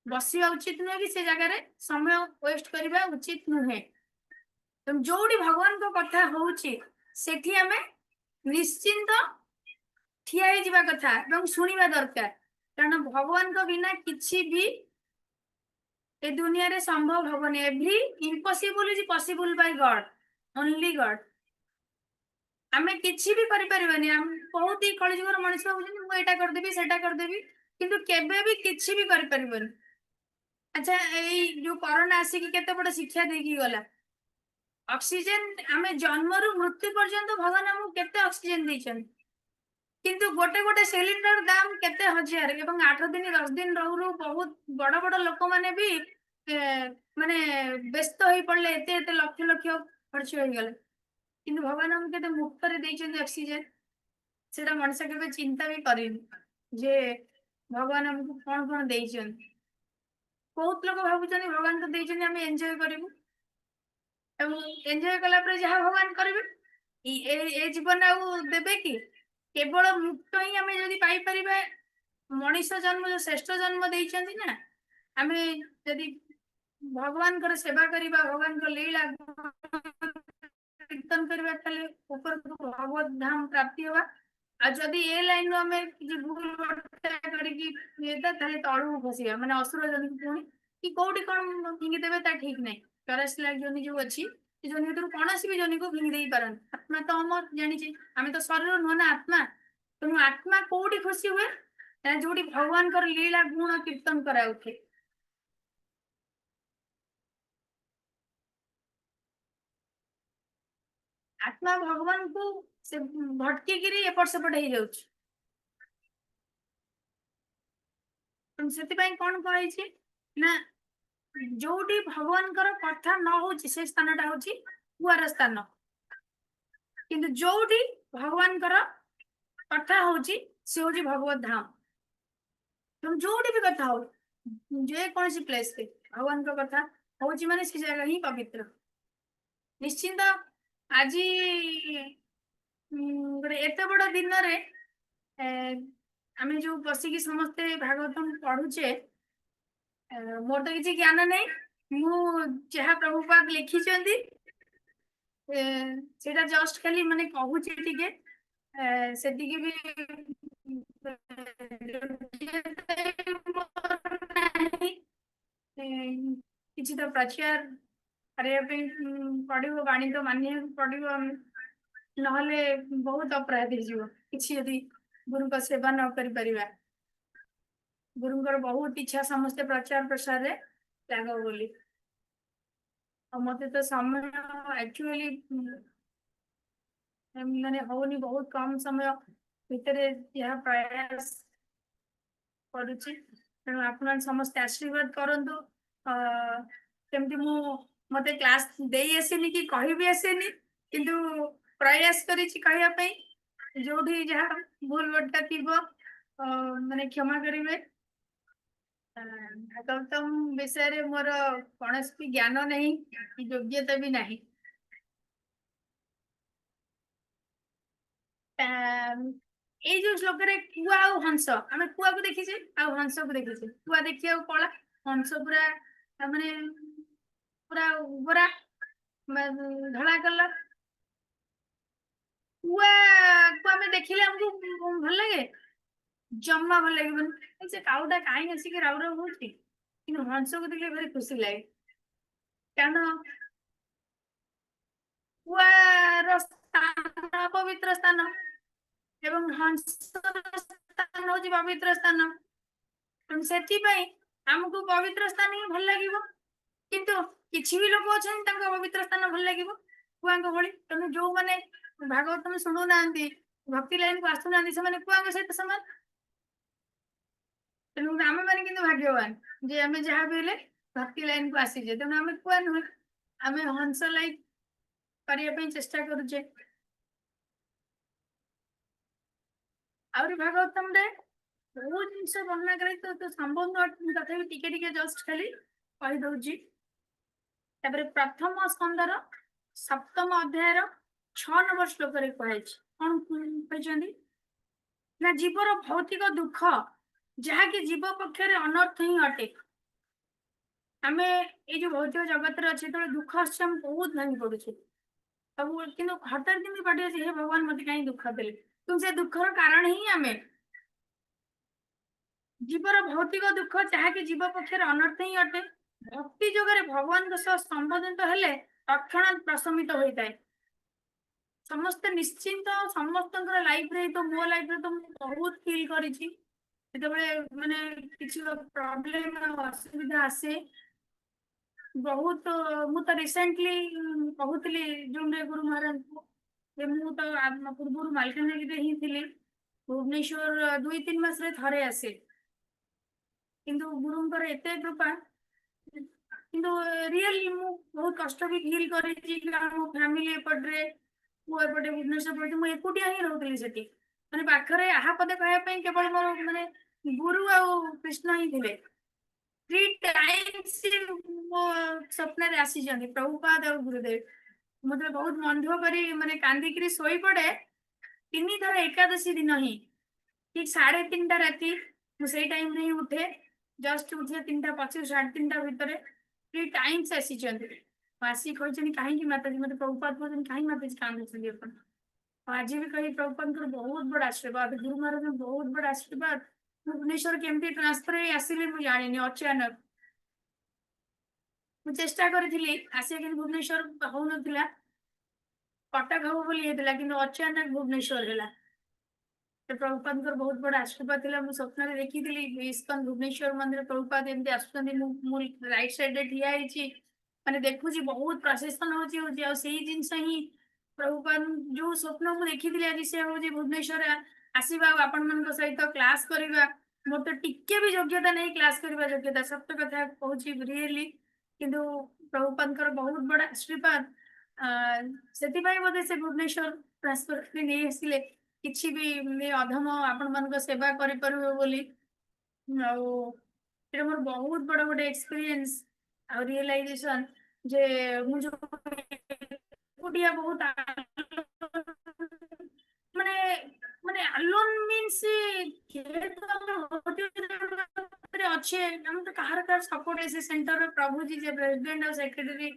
बसिया उचित नुहे कि से जगह समय वेस्ट करबा उचित नुहे तो जोड़ी भगवान को कथा होउची सेठी आमे निश्चिंत ठिया ही जीवा कथा एवं सुनिबा दरकार कारण भगवान को बिना किछि भी ए दुनिया रे संभव हबनी every impossible is possible by God only God आमे किछि भी करि परिबानी हम बहुत ही कलिजुगर मनुष्य होउछन मु एटा कर देबी सेटा कर देबी किंतु केबे भी किछि भी करि परिबानी अच्छा ए जो कोरोना आसी कि केते बड़ शिक्षा देकी गला ऑक्सीजन आमे जन्म रु मृत्यु पर्यंत भगवान हमु केते ऑक्सीजन दैछन किंतु गोटे गोटे सिलिंडर दाम केते हजार एवं 8 दिन 10 दिन रहु बहुत बड़ बड़ लोक माने भी माने व्यस्त होई पड़ले एते एते लक्ष लक्ष खर्च होई गले किंतु भगवान हमके केते मुफ्त रे दैछन ऑक्सीजन सेटा मनुष्य केबे चिंता भी करिन जे भगवान हमको कोन कोन दैछन बहुत लोग भाबुछन भगवान को दैछन हम एन्जॉय करिवु एवं एन्जॉय कला पर जहा भगवान करिवे ए जीवन आउ देबे कि केवल मुक्त ही हमें जदि पाई परिबा मनुष्य जन्म जो श्रेष्ठ जन्म दैछन्ती ना हमें जदि भगवान कर सेवा करिबा भगवान को लीला कीर्तन करिबा तले ऊपर भगवत धाम प्राप्ति होबा आ जदि ए लाइन हमें कि भूल भटका करी कि एता तले तळु खसिया माने असुर जन पुणी कि कोठी कोन फिंगी देबे ता ठीक नै करस लाग जनी जो अछि जोनि भीतर कौनसी भी जोनि को फिंगी देई पारन आत्मा तो अमर जानि छी हमें तो शरीर न ना आत्मा तेणु आत्मा कोठी खुशी हुए जोटी भगवान कर लीला गुण कीर्तन करा उठे आत्मा भगवान को से भटकी गिरी एपट सेपट हो जाउछ सेति पई कोन कहै छी ना जोटी भगवान कर कथा न होची से स्थानटा होची कुआर स्थान किंतु जोटी भगवान कर कथा होची से होची भगवत धाम तुम जोटी भी कथा हो जे कौन सी प्लेस पे भगवान का कथा होची माने से जगह ही पवित्र निश्चिंत आज गोटे एत बड़ दिन रे आमे जो बसिकी समस्ते भागवतम पढ़ुचे मोर तो किसी ज्ञान नहीं मु जहा प्रभुपाद लिखिचंदी सेटा जस्ट खाली माने कहूची टिके सेटिके भी किसी तो प्रचार करने पड़ो वाणी तो मानिया पड़ो नहले बहुत अपराध हो किसी यदि गुरु का सेवा न करि परिबा गुरुंकर बहुत इच्छा समस्त प्रचार प्रसार रे लाग बोली मत तो समय एक्चुअली माने होनी बहुत कम समय भितर यह प्रयास करुची तेणु आपण समस्त आशीर्वाद करंतु केमती मु मते क्लास देई आसेनी कि कहि भी आसेनी किंतु प्रयास करिछि कहया पई जोठी जहा भूल भटका थिबो माने क्षमा करिवे ଭାଗବତମ ବିଷୟରେ ମୋର କୌଣସି ବି ଜ୍ଞାନ ନାହିଁ କି ଯୋଗ୍ୟତା ବି ନାହିଁ। ଏଇ ଯୋଉ ଶ୍ଲୋକରେ କୁଆ ଆଉ ହଂସ, ଆମେ କୁଆକୁ ଦେଖିଛେ ଆଉ ହଂସକୁ ଦେଖିଛେ। କୁଆ ଦେଖିବାକୁ କଳା, ହଂସ ପୁରା ମାନେ ପୁରା ଗୋରା ଧଳା କଲର। କୁଆକୁ ଆମେ ଦେଖିଲେ ଆମକୁ ଭଲ ଲାଗେ? ଜମା ଭଲ ଲାଗିବନି। ସେ କାଉଟା କାହିଁକି ଆସିକି ରାଉ ରାଉ ହଉଛି, କିନ୍ତୁ ହଂସକୁ ଦେଖିଲେ ଭାରି ଖୁସି ଲାଗେ। କାରଣ କୁଆର ସ୍ଥାନ ପବିତ୍ର ସ୍ଥାନ ଏବଂ ହଂସର ସ୍ଥାନ ହଉଛି ପବିତ୍ର ସ୍ଥାନ। ତେଣୁ ସେଥିପାଇଁ ଆମକୁ ପବିତ୍ର ସ୍ଥାନ ହିଁ ଭଲ ଲାଗିବ। କିନ୍ତୁ କିଛି ବି ଲୋକ ଅଛନ୍ତି ତାଙ୍କ ପବିତ୍ର ସ୍ଥାନ ଭଲ ଲାଗିବ କୁଆଙ୍କ ଭଳି। ତେଣୁ ଯୋଉମାନେ ଭାଗବତମ ଶୁଣୁନାହାନ୍ତି, ଭକ୍ତି ଲାଇନକୁ ଆସୁନାହାନ୍ତି, ସେମାନେ କୁଆଙ୍କ ସହିତ ସମାନ। ତେଣୁ ଆମେ ମାନେ କିନ୍ତୁ ଭାଗ୍ୟବାନ ଯେ ଆମେ ଯାହା ବି ହେଲେ ଭକ୍ତି ଲାଇନକୁ ଆସିଛେ। ତେଣୁ ଆମେ କୁଆ ନୁହେଁ, ଆମେ ହଂସ ଲାଇନ କରିବା ପାଇଁ ଚେଷ୍ଟା କରୁଛେ। ଆହୁରି ଭାଗବତମରେ ବହୁତ ଜିନିଷ ବର୍ଣ୍ଣନା କରାଯାଇଛି, ତ ସମ୍ଭବ ନୁହଁ, ତଥାପି ଟିକେ ଟିକେ ଜଷ୍ଟ ଖାଲି କହିଦଉଛି। ତାପରେ ପ୍ରଥମ ସ୍କନ୍ଧର 7ମ ଅଧ୍ୟାୟର 6 ନମ୍ବର ଶ୍ଲୋକରେ କୁହାଯାଇଛି। କଣ କହିଛନ୍ତି ନା, ଜୀବର ଭୌତିକ ଦୁଃଖ ଯାହାକି ଜୀବ ପକ୍ଷରେ ଅନର୍ଥ ହିଁ ଅଟେ। ଆମେ ଏଇ ଯୋଉ ଭୌତିକ ଜଗତରେ ଅଛି, ଯେତେବେଳେ ଦୁଃଖ ଆସୁଛି ଆମେ ବହୁତ ଭାଙ୍ଗି ପଡୁଛେ ସବୁ, କିନ୍ତୁ ହଠାତ୍ କେମିତି ପାଟି ଅଛି, ହେ ଭଗବାନ ମତେ କାହିଁ ଦୁଃଖ ଦେଲେ? କିନ୍ତୁ ସେ ଦୁଃଖର କାରଣ ହିଁ ଆମେ। ଜୀବର ଭୌତିକ ଦୁଃଖ ଯାହାକି ଜୀବ ପକ୍ଷରେ ଅନର୍ଥ ହିଁ ଅଟେ, ଭକ୍ତି ଯୋଗରେ ଭଗବାନଙ୍କ ସହ ସମ୍ବୋଧିତ ହେଲେ ତৎକ୍ଷଣାତ୍ ପ୍ରଶମିତ ହୋଇଥାଏ। ସମସ୍ତେ ନିଶ୍ଚିନ୍ତ ସମସ୍ତଙ୍କର ଲାଇଫରେ, ତ ମୋ ଲାଇଫରେ ତ ମୁଁ ବହୁତ ଫିଲ୍ କରିଛି, ଯେତେବେଳେ ମାନେ କିଛି ପ୍ରୋବ୍ଲେମ ଅସୁବିଧା ଆସେ ବହୁତ। ମୁଁ ତ ରିସେଣ୍ଟଲି କହୁଥିଲି ଜୁନରେ ଗୁରୁ ମହାରାଜଙ୍କୁ ଯେ ମୁଁ ତ ପୂର୍ବରୁ ମାଲକାନଗିରିରେ ହିଁ ଥିଲି, ଭୁବନେଶ୍ୱର 2-3 ମାସରେ ଥରେ ଆସେ। କିନ୍ତୁ ଗୁରୁଙ୍କର ଏତେ କୃପା, କିନ୍ତୁ ରିଅଲି ମୁଁ ବହୁତ କଷ୍ଟ ବି ଫିଲ୍ କରିଛି। ମୋ ଫ୍ୟାମିଲି ଏପଟରେ, ମୁଁ ଏପଟେ ଭୁବନେଶ୍ୱର ପଟେ, ମୁଁ ଏକୁଟିଆ ହିଁ ରହୁଥିଲି ସେଠି। ମାନେ ପାଖରେ ଆହା ପଦେ କହିବା ପାଇଁ କେବଳ ମୋର ମାନେ ଗୁରୁ ଆଉ କୃଷ୍ଣ ହିଁ ଥିଲେ। 3 ଟାଇମ୍ସ ମୋ ସ୍ୱପ୍ନରେ ଆସିଛନ୍ତି ପ୍ରଭୁପାଦ ଆଉ ଗୁରୁଦେବ। ମତେ ବହୁତ ମନ ଦୁଃଖ କରି ମାନେ କାନ୍ଦିକିରି ଶୋଇପଡେ। 3 ଥର ଏକାଦଶୀ ଦିନ ହିଁ ଠିକ 3:30 ରାତି, ମୁଁ ସେଇ ଟାଇମରେ ହିଁ ଉଠେ। ଜଷ୍ଟ ଉଠେ 3:25, 3:30 ଭିତରେ 3 ଟାଇମ୍ସ ଆସିଛନ୍ତି। ଆସିକି କହିଛନ୍ତି କାହିଁକି ମାତାଜୀ, ମତେ ପ୍ରଭୁପାଦ କହୁଛନ୍ତି କାହିଁକି ମାତାଜୀ କାନ୍ଦୁଛନ୍ତି ଆପଣ? ଆଜି ବି କହି ପ୍ରଭୁପାଦଙ୍କର ବହୁତ ବଡ ଆଶୀର୍ବାଦ, ଗୁରୁ ମହାରାଜଙ୍କ ବହୁତ ବଡ ଆଶୀର୍ବାଦ। ଭୁବନେଶ୍ୱର କେମିତି ଟ୍ରାନ୍ସଫର ହେଇ ଆସିଲି ମୁଁ ଜାଣିନି, ଅଚାନକ। ମୁଁ ଚେଷ୍ଟା କରିଥିଲି ଆସିବା, କିନ୍ତୁ ଭୁବନେଶ୍ୱର ହଉନଥିଲା, କଟକ ହବ ବୋଲି ହେଇଥିଲା, କିନ୍ତୁ ଅଚାନକ ଭୁବନେଶ୍ୱର ହେଲା। ପ୍ରଭୁପାଦଙ୍କର ବହୁତ ବଡ ଆଶୀର୍ବାଦ ଥିଲା। ମୁଁ ସ୍ୱପ୍ନରେ ଦେଖିଥିଲି ଇସ୍କନ ଭୁବନେଶ୍ୱର ମନ୍ଦିର ପ୍ରଭୁପାଦ ଏମିତି ଆସୁଛନ୍ତି, ମୁଁ ରାଇଟ ସାଇଡରେ ଠିଆ ହେଇଛି, ମାନେ ଦେଖୁଛି ବହୁତ ପ୍ରସେସନ ହଉଛି। ଆଉ ସେଇ ଜିନିଷ ହିଁ ପ୍ରଭୁପାଦ ଯୋଉ ସ୍ୱପ୍ନ ମୁଁ ଦେଖିଥିଲି ଆଜି ସେ ହଉଛି ଭୁବନେଶ୍ୱର ଆସିବା ଆଉ ଆପଣମାନଙ୍କ ସହିତ କ୍ଲାସ କରିବା। ମୋର ତ ଟିକେ ବି ଯୋଗ୍ୟତା ନାହିଁ କ୍ଲାସ କରିବା ଯୋଗ୍ୟତା, ସତ କଥା କହୁଛି ରିଏଲି। କିନ୍ତୁ ପ୍ରଭୁପାଦଙ୍କର ବହୁତ ବଡ ଆଶୀର୍ବାଦ, ସେଥିପାଇଁ ବୋଧେ ସେ ଭୁବନେଶ୍ୱର ଟ୍ରାନ୍ସଫର ନେଇ ଆସିଲେ, କିଛି ବି ଅଧମ ଆପଣମାନଙ୍କ ସେବା କରିପାରିବ ବୋଲି। ଆଉ ଏଇଟା ମୋର ବହୁତ ବଡ ଗୋଟେ ଏକ୍ସପିରିଏନ୍ସ ଆଉ ରିଏଲାଇଜେସନ ଯେ ମୁଁ ଯୋଉ ଏକୁଟିଆ ବହୁତ ମାନେ ମାନେ ଆଲୋନ ମିନ୍ସ ଯେହେତୁ ଆମେ ଅଛେ, ଆମେ ତ କାହାର ସପୋର୍ଟ ସେ ସେଣ୍ଟର ପ୍ରଭୁଜୀ ଯେ ପ୍ରେସିଡେଣ୍ଟ ଆଉ ସେକ୍ରେଟାରୀ,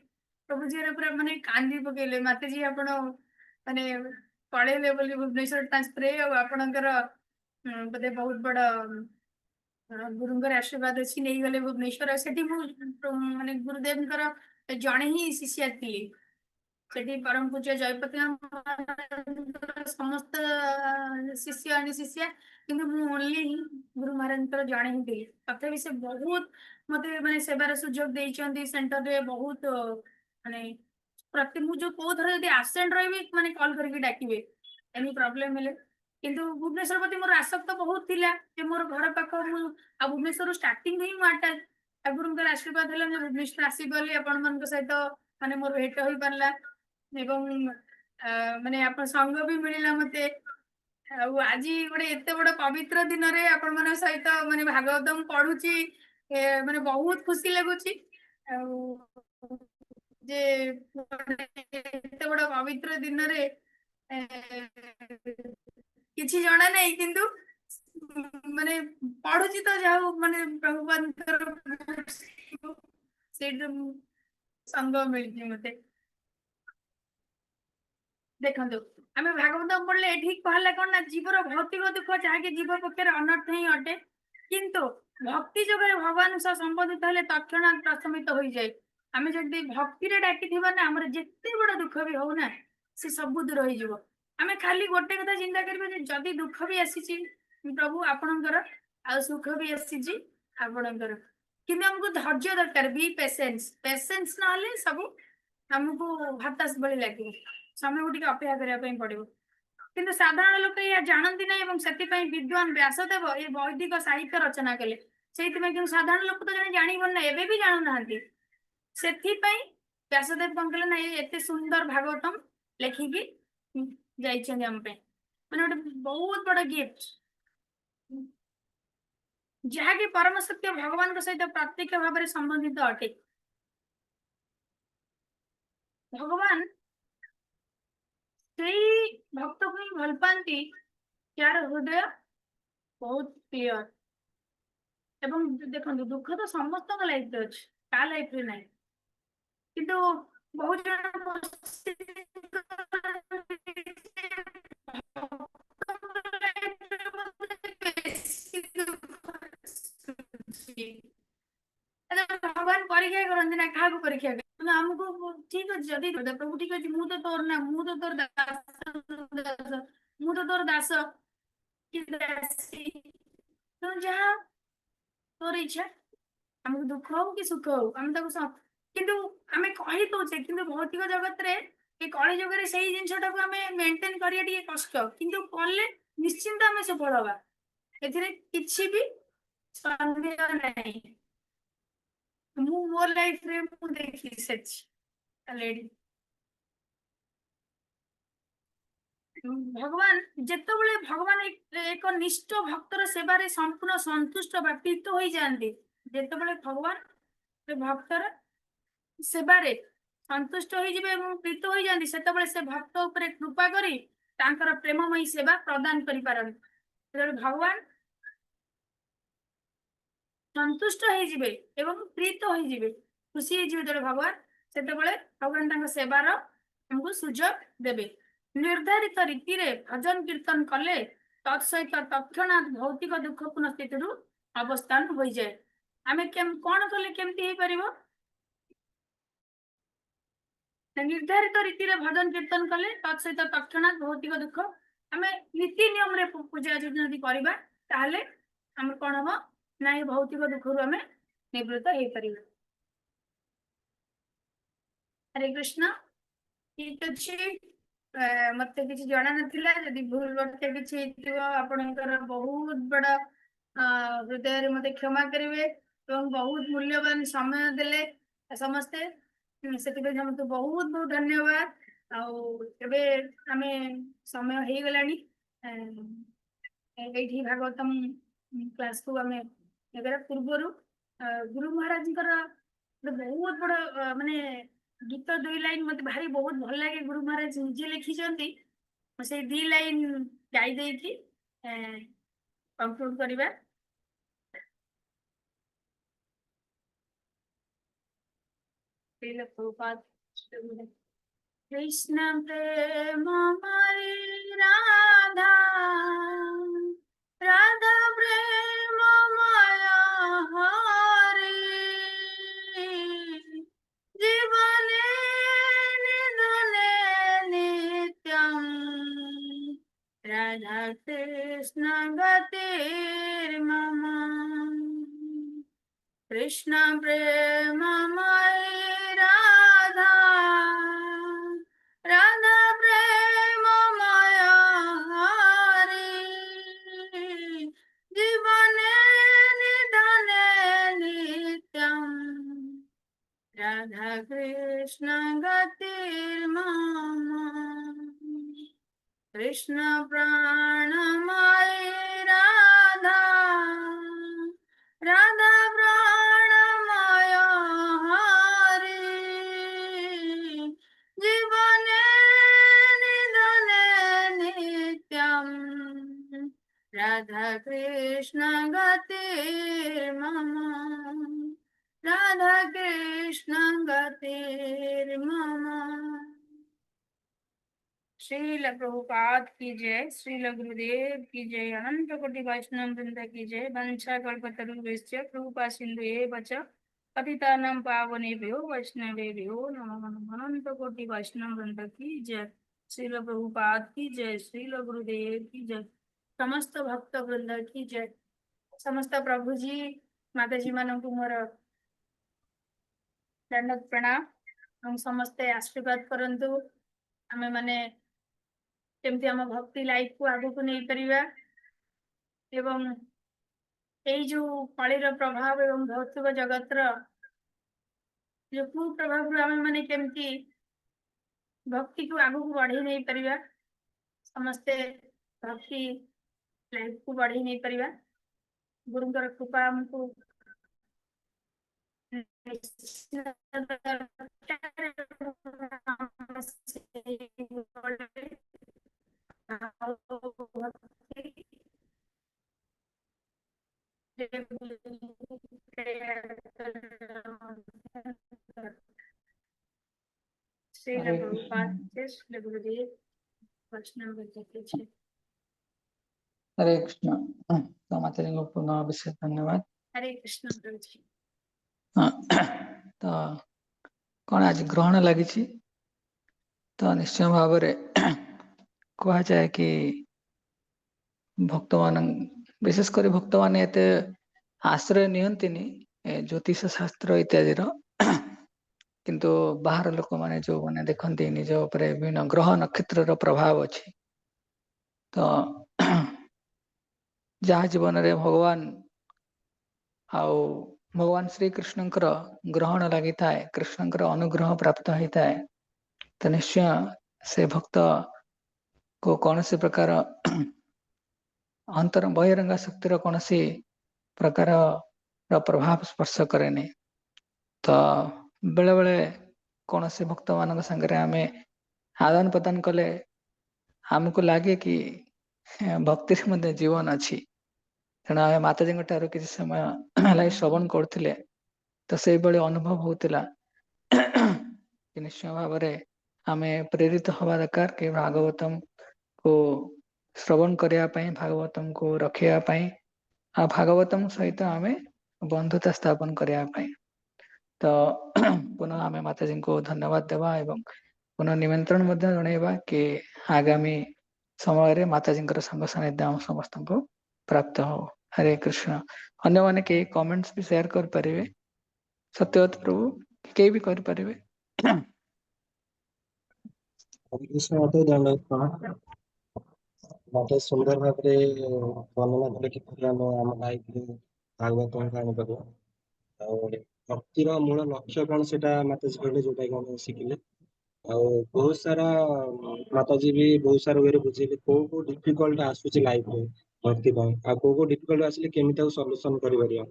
ପ୍ରଭୁଜୀ ପୁରା ମାନେ କାନ୍ଦି ପକେଇଲେ, ମାତାଜୀ ଆପଣ ମାନେ ପଳେଇଲେ ବୋଲି ଭୁବନେଶ୍ୱର ଟ୍ରାନ୍ସଫର, ଆଉ ଆପଣଙ୍କର ବୋଧେ ବହୁତ ବଡ ଗୁରୁଙ୍କର ଆଶୀର୍ବାଦ ଅଛି, ନେଇଗଲେ ଭୁବନେଶ୍ୱର। ସେଠି ମୁଁ ମାନେ ଗୁରୁଦେବଙ୍କର ଜଣେ ହିଁ ଶିଷ୍ୟା ଥିଲି ସେଠି, ପରମ ପୂଜ୍ୟ ଜୟପତି ସମସ୍ତ ଶିଷ୍ୟା, କିନ୍ତୁ ମୁଁ ଓନ୍ଲି ଗୁରୁ ମହାରାଜଙ୍କର ଜଣେ ହିଁ ଥିଲି। ତଥାପି ସେ ବହୁତ ମତେ ମାନେ ସେବାର ସୁଯୋଗ ଦେଇଛନ୍ତି ସେଣ୍ଟରରେ। ବହୁତ ମାନେ ପ୍ରତି ମୁଁ ଯୋଉ କୋଉ ଥର ଯଦି ଆବସେଣ୍ଟ ରହିବି ମାନେ କଲ୍ କରିକି ଡାକିବେ ଏନି ପ୍ରୋବ୍ଲେମ ହେଲେ। କିନ୍ତୁ ଭୁବନେଶ୍ୱର ପ୍ରତି ମୋର ଆସକ୍ତ ବହୁତ ଥିଲା, ଯେ ମୋର ଘର ପାଖ, ମୁଁ ଆଉ ଭୁବନେଶ୍ୱରରୁ ଷ୍ଟାର୍ଟିଂ ହିଁ ମୁଁ ଆଟାଚ। ଠାକୁରଙ୍କର ଆଶୀର୍ବାଦ ହେଲା ମୁଁ ଭୁବନେଶ୍ୱର ଆସିଗଲି, ଆପଣମାନଙ୍କ ସହିତ ମାନେ ମୋର ଭେଟ ହେଇପାରିଲା ଏବଂ ମାନେ ଆପଣ ସଙ୍ଗ ବି ମିଳିଲା ମତେ। ଆଉ ଆଜି ଗୋଟେ ଏତେ ବଡ ପବିତ୍ର ଦିନରେ ଆପଣମାନଙ୍କ ସହିତ ମାନେ ଭାଗବତ ମୁଁ ପଢୁଛି, ମାନେ ବହୁତ ଖୁସି ଲାଗୁଛି ଆଉ ଯେ ଏତେ ବଡ ପବିତ୍ର ଦିନରେ କିଛି ଜଣା ନାହିଁ କିନ୍ତୁ ମାନେ ପଢୁଛି ତ ଯାହା ହଉ ମାନେ ପ୍ରଭୁଙ୍କର ସେଇଠୁ ସଙ୍ଗ ମିଳିଛି ମତେ। ଦେଖନ୍ତୁ ଆମେ ଭାଗବତ ପଢିଲେ ଏଠି କହିଲା କଣ ନା ଜୀବର ଭୌତିକ ଦୁଃଖ ଯାହାକି ଜୀବ ପକ୍ଷରେ ଅନର୍ଥ ହିଁ ଅଟେ କିନ୍ତୁ ଭକ୍ତି ଯୋଗରେ ଭଗବାନ ସହ ସମ୍ବନ୍ଧିତ ହେଲେ ତৎକ୍ଷଣାତ୍ ପ୍ରଶମିତ ହୋଇଯାଏ। ଆମେ ଯଦି ଭକ୍ତିରେ ଡାକିଥିବା ନା ଆମର ଯେତେ ବଡ ଦୁଃଖ ବି ହଉ ନା ସେ ସବୁ ଦୂର ହେଇଯିବ। ଆମେ ଖାଲି ଗୋଟେ କଥା ଚିନ୍ତା କରିବା ଯେ ଯଦି ଦୁଃଖ ବି ଆସିଛି ପ୍ରଭୁ ଆପଣଙ୍କର ଆଉ ସୁଖ ବି ଆସିଛି ଆପଣଙ୍କର କିନ୍ତୁ ଆମକୁ ଧୈର୍ଯ୍ୟ ଦରକାର ବି ପେସେନ୍ସ ନହେଲେ ସବୁ ଆମକୁ ହତାଶ ଭଳି ଲାଗିବ ସମୟକୁ ଟିକେ ଅପେକ୍ଷା କରିବା ପାଇଁ ପଡିବ। କିନ୍ତୁ ସାଧାରଣ ଲୋକ ଏହା ଜାଣନ୍ତି ନାହିଁ ଏବଂ ସେଥିପାଇଁ ବିଦ୍ୱାନ ବ୍ୟାସଦେବ ଏ ବୈଦିକ ସାହିତ୍ୟ ରଚନା କଲେ। ସେଇଥିପାଇଁ କିନ୍ତୁ ସାଧାରଣ ଲୋକ ତ ଜଣେ ଜାଣିବ ନା ଏବେ ବି ଜାଣୁନାହାନ୍ତି ସେଥିପାଇଁ ବ୍ୟାସଦେବ କଣ କଲେ ନା ଏତେ ସୁନ୍ଦର ଭାଗବତମ ଲେଖିକି ଯାଇଛନ୍ତି ଆମ ପାଇଁ ମାନେ ଗୋଟେ ବହୁତ ବଡ ଗିଫ୍ଟ ଯାହାକି ପରମ ସତ୍ୟ ଭଗବାନଙ୍କ ସହିତ ପ୍ରତ୍ୟକ୍ଷ ଭାବରେ ସମ୍ବନ୍ଧିତ ଅଟେ। ଭଗବାନ ସେଇ ଭକ୍ତକୁ ହିଁ ଭଲ ପାଆନ୍ତି ଯାହାର ହୃଦୟ ବହୁତ କ୍ଲିୟର ଏବଂ ଦେଖନ୍ତୁ ଦୁଃଖ ତ ସମସ୍ତଙ୍କ ଲାଇଫରେ ଅଛି କାହା ଲାଇଫରେ ନାହିଁ କିନ୍ତୁ ବହୁତ ଜଣ ଭଗବାନ ପରୀକ୍ଷା କରନ୍ତି ନା କାହାକୁ ପରୀକ୍ଷା କରନ୍ତି ଆମକୁ ଠିକ ଅଛି ଯଦି ପ୍ରଭୁ ଠିକ ଅଛି ମୁଁ ତ ତୋର ନା ମୁଁ ତ ତୋର ଦାସ ମୁଁ ତ ତୋର ଦାସ କି ଦାସୀ ଯାହା ତୋର ଇଚ୍ଛା ଆମକୁ ଦୁଃଖ ହଉ କି ସୁଖ ହଉ ଆମେ ତାକୁ କିନ୍ତୁ ଆମେ କହି ଦଉଛେ କିନ୍ତୁ ଭୌତିକ ଜଗତରେ ଏ କଳି ଯୁଗରେ ସେଇ ଜିନିଷଟାକୁ ଆମେ ମେଣ୍ଟେନ କରିବା ଟିକେ କଷ୍ଟ କିନ୍ତୁ କଲେ ନିଶ୍ଚିନ୍ତ ଆମେ ସଫଳ ହବା ଏଥିରେ କିଛି ବି ସନ୍ଦେହ ନାହିଁ। ମୁଁ ମୋ ଲାଇଫରେ ମୁଁ ଦେଖି ସାରିଛି ଅଲରେଡି ଭଗବାନ ଯେତେବେଳେ ଭଗବାନ ଏକ ନିଷ୍ଠ ଭକ୍ତର ସେବାରେ ସମ୍ପୂର୍ଣ୍ଣ ସନ୍ତୁଷ୍ଟ ବା ପ୍ରୀତ ହୋଇଯାଆନ୍ତି ଯେତେବେଳେ ଭଗବାନ ଭକ୍ତର ସେବାରେ ସନ୍ତୁଷ୍ଟ ହୋଇଯିବେ ଏବଂ ପ୍ରୀତ ହୋଇଯାଆନ୍ତି ସେତେବେଳେ ସେ ଭକ୍ତ ଉପରେ କୃପା କରି ତାଙ୍କର ପ୍ରେମମୟୀ ସେବା ପ୍ରଦାନ କରିପାରନ୍ତି। ଯେତେବେଳେ ଭଗବାନ ସନ୍ତୁଷ୍ଟ ହେଇଯିବେ ଏବଂ ପ୍ରୀତ ହୋଇଯିବେ ଖୁସି ହେଇଯିବେ ଯେତେବେଳେ ଭଗବାନ ସେତେବେଳେ ଭଗବାନ ତାଙ୍କ ସେବାର ଆମକୁ ସୁଯୋଗ ଦେବେ। ନିର୍ଦ୍ଧାରିତ ରୀତିରେ ଭଜନ କୀର୍ତ୍ତନ କଲେ ତତ୍ ସହିତ ତତ୍କ୍ଷଣାତ୍ ଭୌତିକ ଦୁଃଖପୂର୍ଣ୍ଣ ସ୍ଥିତିରୁ ଅବସ୍ଥାନ ହୋଇଯାଏ। ଆମେ କଣ କଲେ କେମିତି ହେଇପାରିବ ନିର୍ଦ୍ଧାରିତ ରୀତିରେ ଭଜନ କୀର୍ତ୍ତନ କଲେ ତତ୍ ସହିତ ତତ୍କ୍ଷଣାତ୍ ଭୌତିକ ଦୁଃଖ ଆମେ ନୀତି ନିୟମରେ ପୂଜା ଯଦି କରିବା ତାହେଲେ ଆମର କଣ ହବ ନା ଏ ଭୌତିକ ଦୁଃଖରୁ ଆମେ ନିବୃତ୍ତ ହେଇପାରିବା। ହରେ କୃଷ୍ଣ ଠିକ ଅଛି ମତେ କିଛି ଜଣା ନଥିଲା ଯଦି ଭୁଲ ବାଟ କିଛି ହେଇଥିବ ଆପଣଙ୍କର ବହୁତ ବଡ ହୃଦୟରେ ମତେ କ୍ଷମା କରିବେ ଏବଂ ବହୁତ ମୂଲ୍ୟବାନ ସମୟ ଦେଲେ ସମସ୍ତେ ସେଥିପାଇଁ ସମସ୍ତେ ବହୁତ ବହୁତ ଧନ୍ୟବାଦ। ଆଉ ଏବେ ଆମେ ସମୟ ହେଇଗଲାଣି ଏଇଠି ଭାଗବତମ କ୍ଲାସକୁ ଆମେ ଏବେର ପୂର୍ବରୁ ଗୁରୁ ମହାରାଜଙ୍କର ବହୁତ ବଡ ମାନେ ଗୀତ 2 ଲାଇନ ମତେ ଭାରି ବହୁତ ଭଲ ଲାଗେ ଗୁରୁ ମହାରାଜ ନିଜେ ଲେଖିଛନ୍ତି ସେଇ 2 ଲାଇନ ଗାଇ ଦେଇକି କନକ୍ଲୁଡ କରିବା। कृष्ण प्रेममयी राधा राधा प्रेममय हरि जीवने निधने नित्यं राधा कृष्ण गतिर्मम कृष्ण प्रेममयी राधा राधा प्रेममय हरि जीवने निधने नित्यं राधा कृष्ण गतिर्मम कृष्ण प्राणमयी राधा राधा प्राण राधा कृष्ण गते मम राधा कृष्ण गते मम। श्रील प्रभुपाद की जय, श्रील गुरुदेव की जय, अनंत कोटि वैष्णव वृंद की जय। वंशा कल्पतरुभ्यश्च कृपा सिन्धुभ्येव च पतितानां पावनेभ्यो वैष्णवेभ्यो नमः। अनंत कोटि वैष्णव वृंद की जय, श्रील प्रभुपाद की जय, श्रील गुरुदेव की जय, समस्त भक्त वृंद की जय। समस्त प्रभु जी माता जी मानक मोर दंडवत प्रणाम। हम समस्ते आशीर्वाद करंतु आमे माने केमती आम भक्ति लाइफ को आगु को नहीं परिवा एवं यही जो कलिर प्रभाव एवं भौतिक जगत जो कुप्रभाव आम माने केमती भक्ति को आगु को बढ़ी नहीं परिवा, समस्ते भक्ति लाइफ को बढ़ी नहीं परिवा। गुरुंकर कृपा हमको श्रील हरे प्रभुपाद कृष्ण जय, श्रील गुरुदेव वैष्णव जय जय। हरे कृष्ण। तो माता जी को पुनः विशेष धन्यवाद। हरे कृष्ण प्रभु जी। तो कौन आज ग्रहण लगी तो निश्चय भाव कह जाए कि भक्त मान विशेषकर भक्त मान एत आश्रय नियंतिनी ज्योतिष शास्त्र इत्यादि किंतु बाहर लोक माने जो माने देखते निज उपरे विभिन्न ग्रह नक्षत्र प्रभाव अच्छी तो जहाँ जीवन रे भगवान आउ भगवान श्री कृष्णकर ग्रहण लगी था, कृष्णकर अनुग्रह प्राप्त होता है तो निश्चय से भक्त को कौन से प्रकार अंतर बहिरंगा शक्तिर कौन सी प्रकार प्रभाव स्पर्श करे नहीं। तो बेले बेले कौन से भक्त मान संगे आम आदान प्रदान कले आमको लगे कि भक्ति मध्य जीवन अच्छी तेणु आम माताजी ठार किसी समय लगे श्रवण करते तो से अनुभव होता निश्चय भाव आम प्रेरित हवा दरकार कि भागवतम को श्रवण करने, भागवतम को रखापी आ भागवतम सहित आम बंधुता स्थापन करने। तो पुनः आम माताजी को धन्यवाद देवा एवं पुनः निमंत्रण जनइबा कि आगामी समय माताजी संग सानिध्य आम समस्त को प्राप्त हो। हरे कृष्ण। अन्य माने के कमेंट्स भी शेयर कर परिवे, सत्यवत प्रभु के भी कर परिवे। कृष्ण मते दंड प्रणाम। मते सुंदर भाव वर्णना कले कि आम लाइफ भागवत आनीपर भक्तिर मूल लक्ष्य कौन से माताजी कहले जोटा कि हम शिखिले बहुत सारा माताजी भी बहुत सारा वे बुझेले को डिफिकल्ट आसूची लाइफ रे भक्ति को डिफिकल्ट आसिले केमिति सॉल्यूशन करि परिया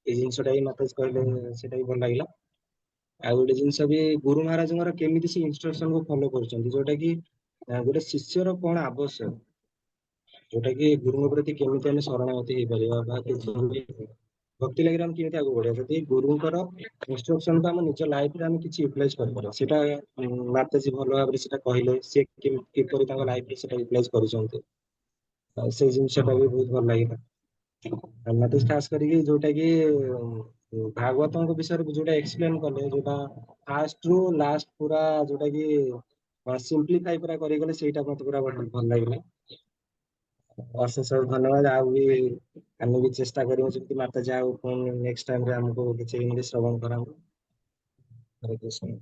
ए जिंसटा ही माताजी कहले सेटा भी भल लागिला। आ गोटे जिनस भी गुरु महाराज केमिति से इंस्ट्रक्शन को फॉलो करछन्ती जोटा कि गोटे शिष्यर कौन आवश्यक जोटा कि गुरु प्रति केमिति हम शरणागति हे परिबा बा भक्ति लगे हम केमिति आगु बढ़िया जदि गुरुंकर इंस्ट्रक्शन को हम निज लाइफ रे हम किछि यूटिलाइज कर परिबा सेटा माताजी भलो भाबरे सेटा कहिले से किपरि तांग लाइफ रे सेटा यूटिलाइज करिसन्ते से जिनसटा भी बहुत भल लागिला। मते खास करके जोटा कि भागवतों को विषय जोटा एक्सप्लेन कले जोटा फास्ट रु लास्ट पूरा जोटा कि सिंपलीफाई पूरा करि गले सेटा मते पूरा भल लागिला। अशेष धन्यवाद। आ भी आम भी चेष्टा करूँ माता जाओ नेक्स्ट टाइम रे हमको किसी श्रवण करा। हरे कृष्ण।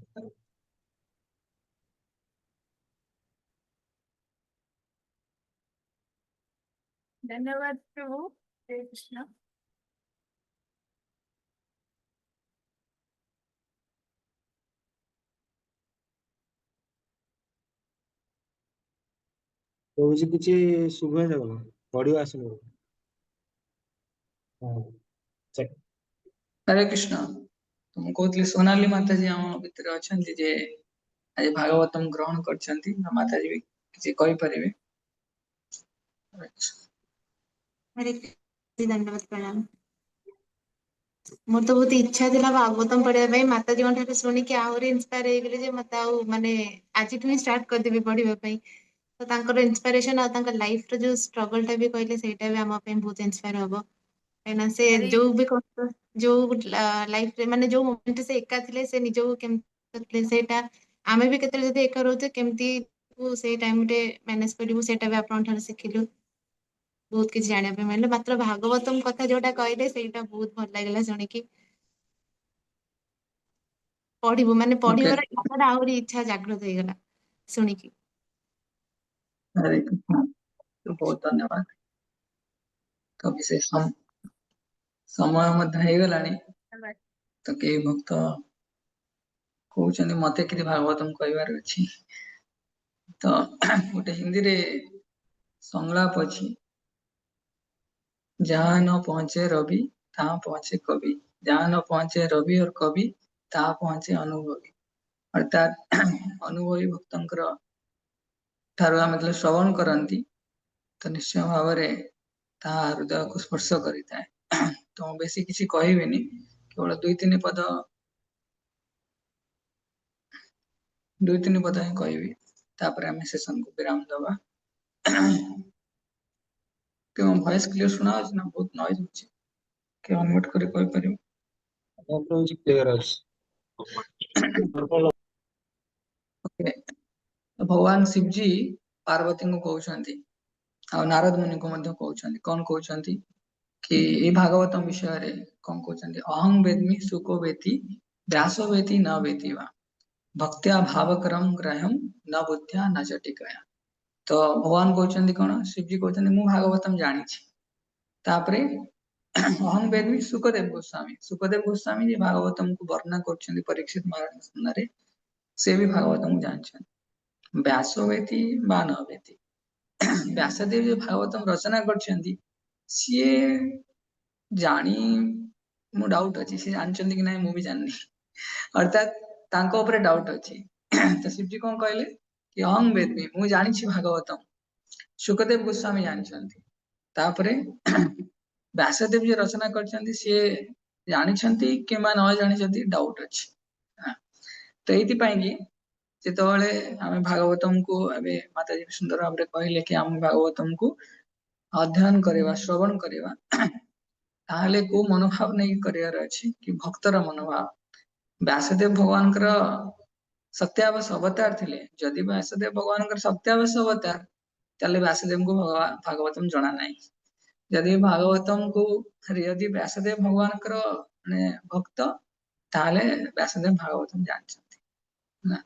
धन्यवाद प्रभु। हरे कृष्ण। तो जी किछि सुबह जाऊ पढ़ियो आसनु। चेक हरे कृष्ण। तो मुझे कहते सोनाली माता जी आम भितर अच्छा जे आज भागवतम ग्रहण कर माता जी भी किसी कही परिवे। हरे कृष्ण, धन्यवाद प्रणाम। मोर तो बहुत इच्छा थिला भागवतम पढ़िया ପାଇଁ माताजी ठारे शुणिकी आहरी इन्स्पायर हो गले जे मत आउ माने आज भी स्टार्ट कर देबी पढ़िबा ପାଇଁ। तो तांकर इंस्पिरेशन और तांकर लाइफ रो जो स्ट्रगल टा भी कहले सेटा भी हम पे बहुत इंस्पायर हबो। एना से अरे जो भी कष्ट जो लाइफ रे माने जो मोमेंट से एका थिले से निजो केम करले सेटा आमे भी केतले जदी एका रहते केमती को से टाइम रे मैनेज करिवो सेटा भी आपन ठारे सिखिलु। बहुत किसी जानिया पे मिले मात्र भागवतम कथा जोटा कहले सेटा बहुत भल लागला शुणिकी। पढ़िबो माने ओके, पढ़िबार इच्छा आहुरी इच्छा जागृत हो गला शुणिकी। हरे कृष्ण। तो बहुत धन्यवाद। तो विशेष समय मध्य ହେଇଗଲାଣି ତ କେହି ଭକ୍ତ କହୁଛନ୍ତି ମତେ କିଛି ଭାଗବତମ କହିବାର ଅଛି। ତ ଗୋଟେ ହିନ୍ଦୀରେ ସଂଳାପ ଅଛି, जहाँ न पहुंचे रवि तहाँ पहुंचे कवि, जहाँ न पहुंचे रवि और कवि तहाँ पहुंचे अनुभवी। अर्थात अनुभवी भक्तଙ୍କର ଠାରୁ ଆମେ ଯେତେବେଳେ ଶ୍ରବଣ କରନ୍ତି ତ ନିଶ୍ଚୟ ଭାବରେ ତାହା ହୃଦୟକୁ ସ୍ପର୍ଶ କରିଥାଏ। ତ ମୁଁ ବେଶୀ କିଛି କହିବିନି, କେବଳ ଦୁଇ ତିନି ପଦ ହିଁ କହିବି, ତାପରେ ଆମେ ସେସନକୁ ବିରାମ ଦବା। କି ମୋ ଭଏସ କ୍ଲିୟର ଶୁଣା ଯାଉଛି ନା ବହୁତ ନଏଜ ହଉଛି? କି ଅନମ୍ୟୁଟ କରି କହିପାରିବ? କ୍ଲିୟର ଅଛି। Okay. ତ ଭଗବାନ ଶିବଜୀ ପାର୍ବତୀଙ୍କୁ କହୁଛନ୍ତି ଆଉ ନାରଦ ମୁନିଙ୍କୁ ମଧ୍ୟ କହୁଛନ୍ତି, କଣ କହୁଛନ୍ତି କି ଏଇ ଭାଗବତମ ବିଷୟରେ କଣ କହୁଛନ୍ତି, ଅହଂ ବେଦ୍ମି ସୁଖୋ ବେତି ବ୍ୟାସ ବେତି ନ ବେତି ବା ଭକ୍ତ୍ୟା ଭାବକରମ ଗ୍ରାହ୍ୟମ ନ ବୁଦ୍ଧ୍ୟା ନ ଜଟିକୟା। ତ ଭଗବାନ କହୁଛନ୍ତି କଣ, ଶିବଜୀ କହୁଛନ୍ତି ମୁଁ ଭାଗବତମ ଜାଣିଛି। ତାପରେ ଅହଂ ବେଦ୍ମି ସୁଖଦେବ ଗୋସ୍ୱାମୀ ଯେ ଭାଗବତମକୁ ବର୍ଣ୍ଣନା କରୁଛନ୍ତି ପରୀକ୍ଷିତ ମହାରାଜ ସାମ୍ନାରେ, ସେ ବି ଭାଗବତମକୁ ଜାଣିଛନ୍ତି। ବ୍ୟାସ ବେତି ବା ନ ବେତି, ବ୍ୟାସଦେବ ଯୋଉ ଭାଗବତମ ରଚନା କରିଛନ୍ତି ସିଏ ଜାଣି, ମୁଁ ଡାଉଟ ଅଛି ସେ ଜାଣିଛନ୍ତି କି ନାହିଁ ମୁଁ ବି ଜାଣିନି, ଅର୍ଥାତ ତାଙ୍କ ଉପରେ ଡାଉଟ ଅଛି। ତ ଶିବଜୀ କଣ କହିଲେ କି ଅହଂ ବେଦ୍ମି, ମୁଁ ଜାଣିଛି ଭାଗବତମ, ସୁଖଦେବ ଗୋସ୍ୱାମୀ ଜାଣିଛନ୍ତି। ତାପରେ ବ୍ୟାସଦେବ ଯିଏ ରଚନା କରିଛନ୍ତି ସିଏ ଜାଣିଛନ୍ତି କିମ୍ବା ନ ଜାଣିଛନ୍ତି ଡାଉଟ ଅଛି। ତ ଏଇଥିପାଇଁ କି ଯେତେବେଳେ ଆମେ ଭାଗବତମକୁ ଏବେ ମାତାଜୀ ସୁନ୍ଦର ଭାବରେ କହିଲେ କି ଆମେ ଭାଗବତମକୁ ଅଧ୍ୟୟନ କରିବା, ଶ୍ରବଣ କରିବା, ତାହେଲେ କୋଉ ମନୋଭାବ ନେଇକି କରିବାର ଅଛି କି ଭକ୍ତର ମନୋଭାବ। ବ୍ୟାସଦେବ ଭଗବାନଙ୍କର ସତ୍ୟାବଶ ଅବତାର ଥିଲେ, ଯଦି ବ୍ୟାସଦେବ ଭଗବାନଙ୍କର ସତ୍ୟାବଶ ଅବତାର ତାହେଲେ ବ୍ୟାସଦେବଙ୍କୁ ଭାଗବତମ ଜଣା ନାହିଁ। ଯଦି ଭାଗବତମକୁ ଯଦି ବ୍ୟାସଦେବ ଭଗବାନଙ୍କର ମାନେ ଭକ୍ତ, ତାହେଲେ ବ୍ୟାସଦେବ ଭାଗବତମ ଜାଣିଛନ୍ତି ନା।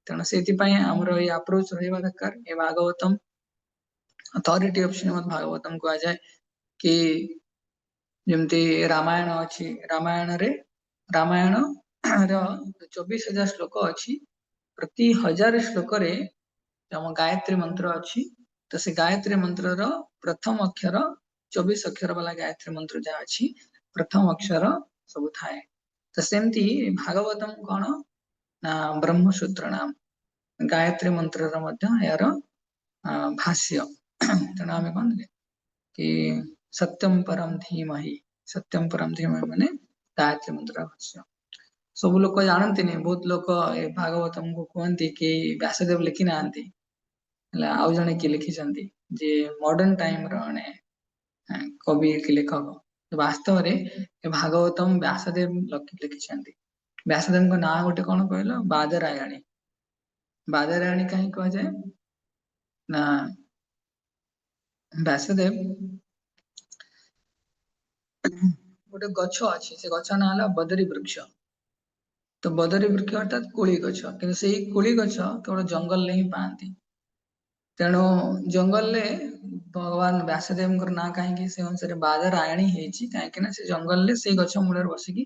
ତେଣୁ ସେଥିପାଇଁ ଆମର ଏଇ ଆପ୍ରୋଚ ରହିବା ଦରକାର। ଏ ଭାଗବତମ ଅଥରିଟି ଅଫ ଶ୍ରୀମଦ ଭାଗବତମ କୁହାଯାଏ କି ଯେମିତି ରାମାୟଣ ଅଛି, ରାମାୟଣ ର 24,000 ଶ୍ଲୋକ ଅଛି, ପ୍ରତି 1000 ଶ୍ଲୋକରେ ଆମ ଗାୟତ୍ରୀ ମନ୍ତ୍ର ଅଛି। ତ ସେ ଗାୟତ୍ରୀ ମନ୍ତ୍ରର ପ୍ରଥମ ଅକ୍ଷର 24 ଅକ୍ଷର ବାଲା ଗାୟତ୍ରୀ ମନ୍ତ୍ର ଯାହା ଅଛି, ପ୍ରଥମ ଅକ୍ଷର ସବୁ ଥାଏ। ତ ସେମିତି ଭାଗବତମ କଣ ନା ବ୍ରହ୍ମସୂତ୍ର ନାମ, ଗାୟତ୍ରୀ ମନ୍ତ୍ରର ମଧ୍ୟ ଏହାର ଭାଷ୍ୟ। ତେଣୁ ଆମେ କଣ କି ସତ୍ୟମ ପରମ ଧୀମହି, ସତ୍ୟମ ପରମ ଧୀମହି ମାନେ ଗାୟତ୍ରୀ ମନ୍ତ୍ରର ଭାଷ୍ୟ। ସବୁ ଲୋକ ଜାଣନ୍ତିନି, ବହୁତ ଲୋକ ଏ ଭାଗବତମକୁ କୁହନ୍ତି କି ବ୍ୟାସଦେବ ଲେଖି ନାହାନ୍ତି, ହେଲା ଆଉ ଜଣେ କିଏ ଲେଖିଛନ୍ତି, ଯେ ମଡର୍ନ ଟାଇମ ର ମାନେ କବି କି ଲେଖକ। ବାସ୍ତବରେ ଏ ଭାଗବତମ ବ୍ୟାସଦେବ ଲେଖିଛନ୍ତି। ବ୍ୟାସଦେବଙ୍କ ନାଁ ଗୋଟେ କଣ କହିଲ, ବାଦରାୟଣୀ। ବାଦରାୟଣୀ କାହିଁ କୁହାଯାଏ ନା ବ୍ୟାସଦେବ ଗୋଟେ ଗଛ ଅଛି, ସେ ଗଛ ନାଁ ହେଲା ବଦରୀ ବୃକ୍ଷ। ତ ବଦରୀ ବୃକ୍ଷ ଅର୍ଥାତ କୋଳି ଗଛ, କିନ୍ତୁ ସେଇ କୋଳି ଗଛ କେବଳ ଜଙ୍ଗଲରେ ହିଁ ପାଆନ୍ତି। ତେଣୁ ଜଙ୍ଗଲରେ ଭଗବାନ ବ୍ୟାସଦେବଙ୍କର ନାଁ କାହିଁକି ସେ ଅନୁସାରେ ବାଦରାୟଣୀ ହେଇଛି, କାହିଁକି ନା ସେ ଜଙ୍ଗଲରେ ସେଇ ଗଛ ମୂଳରେ ବସିକି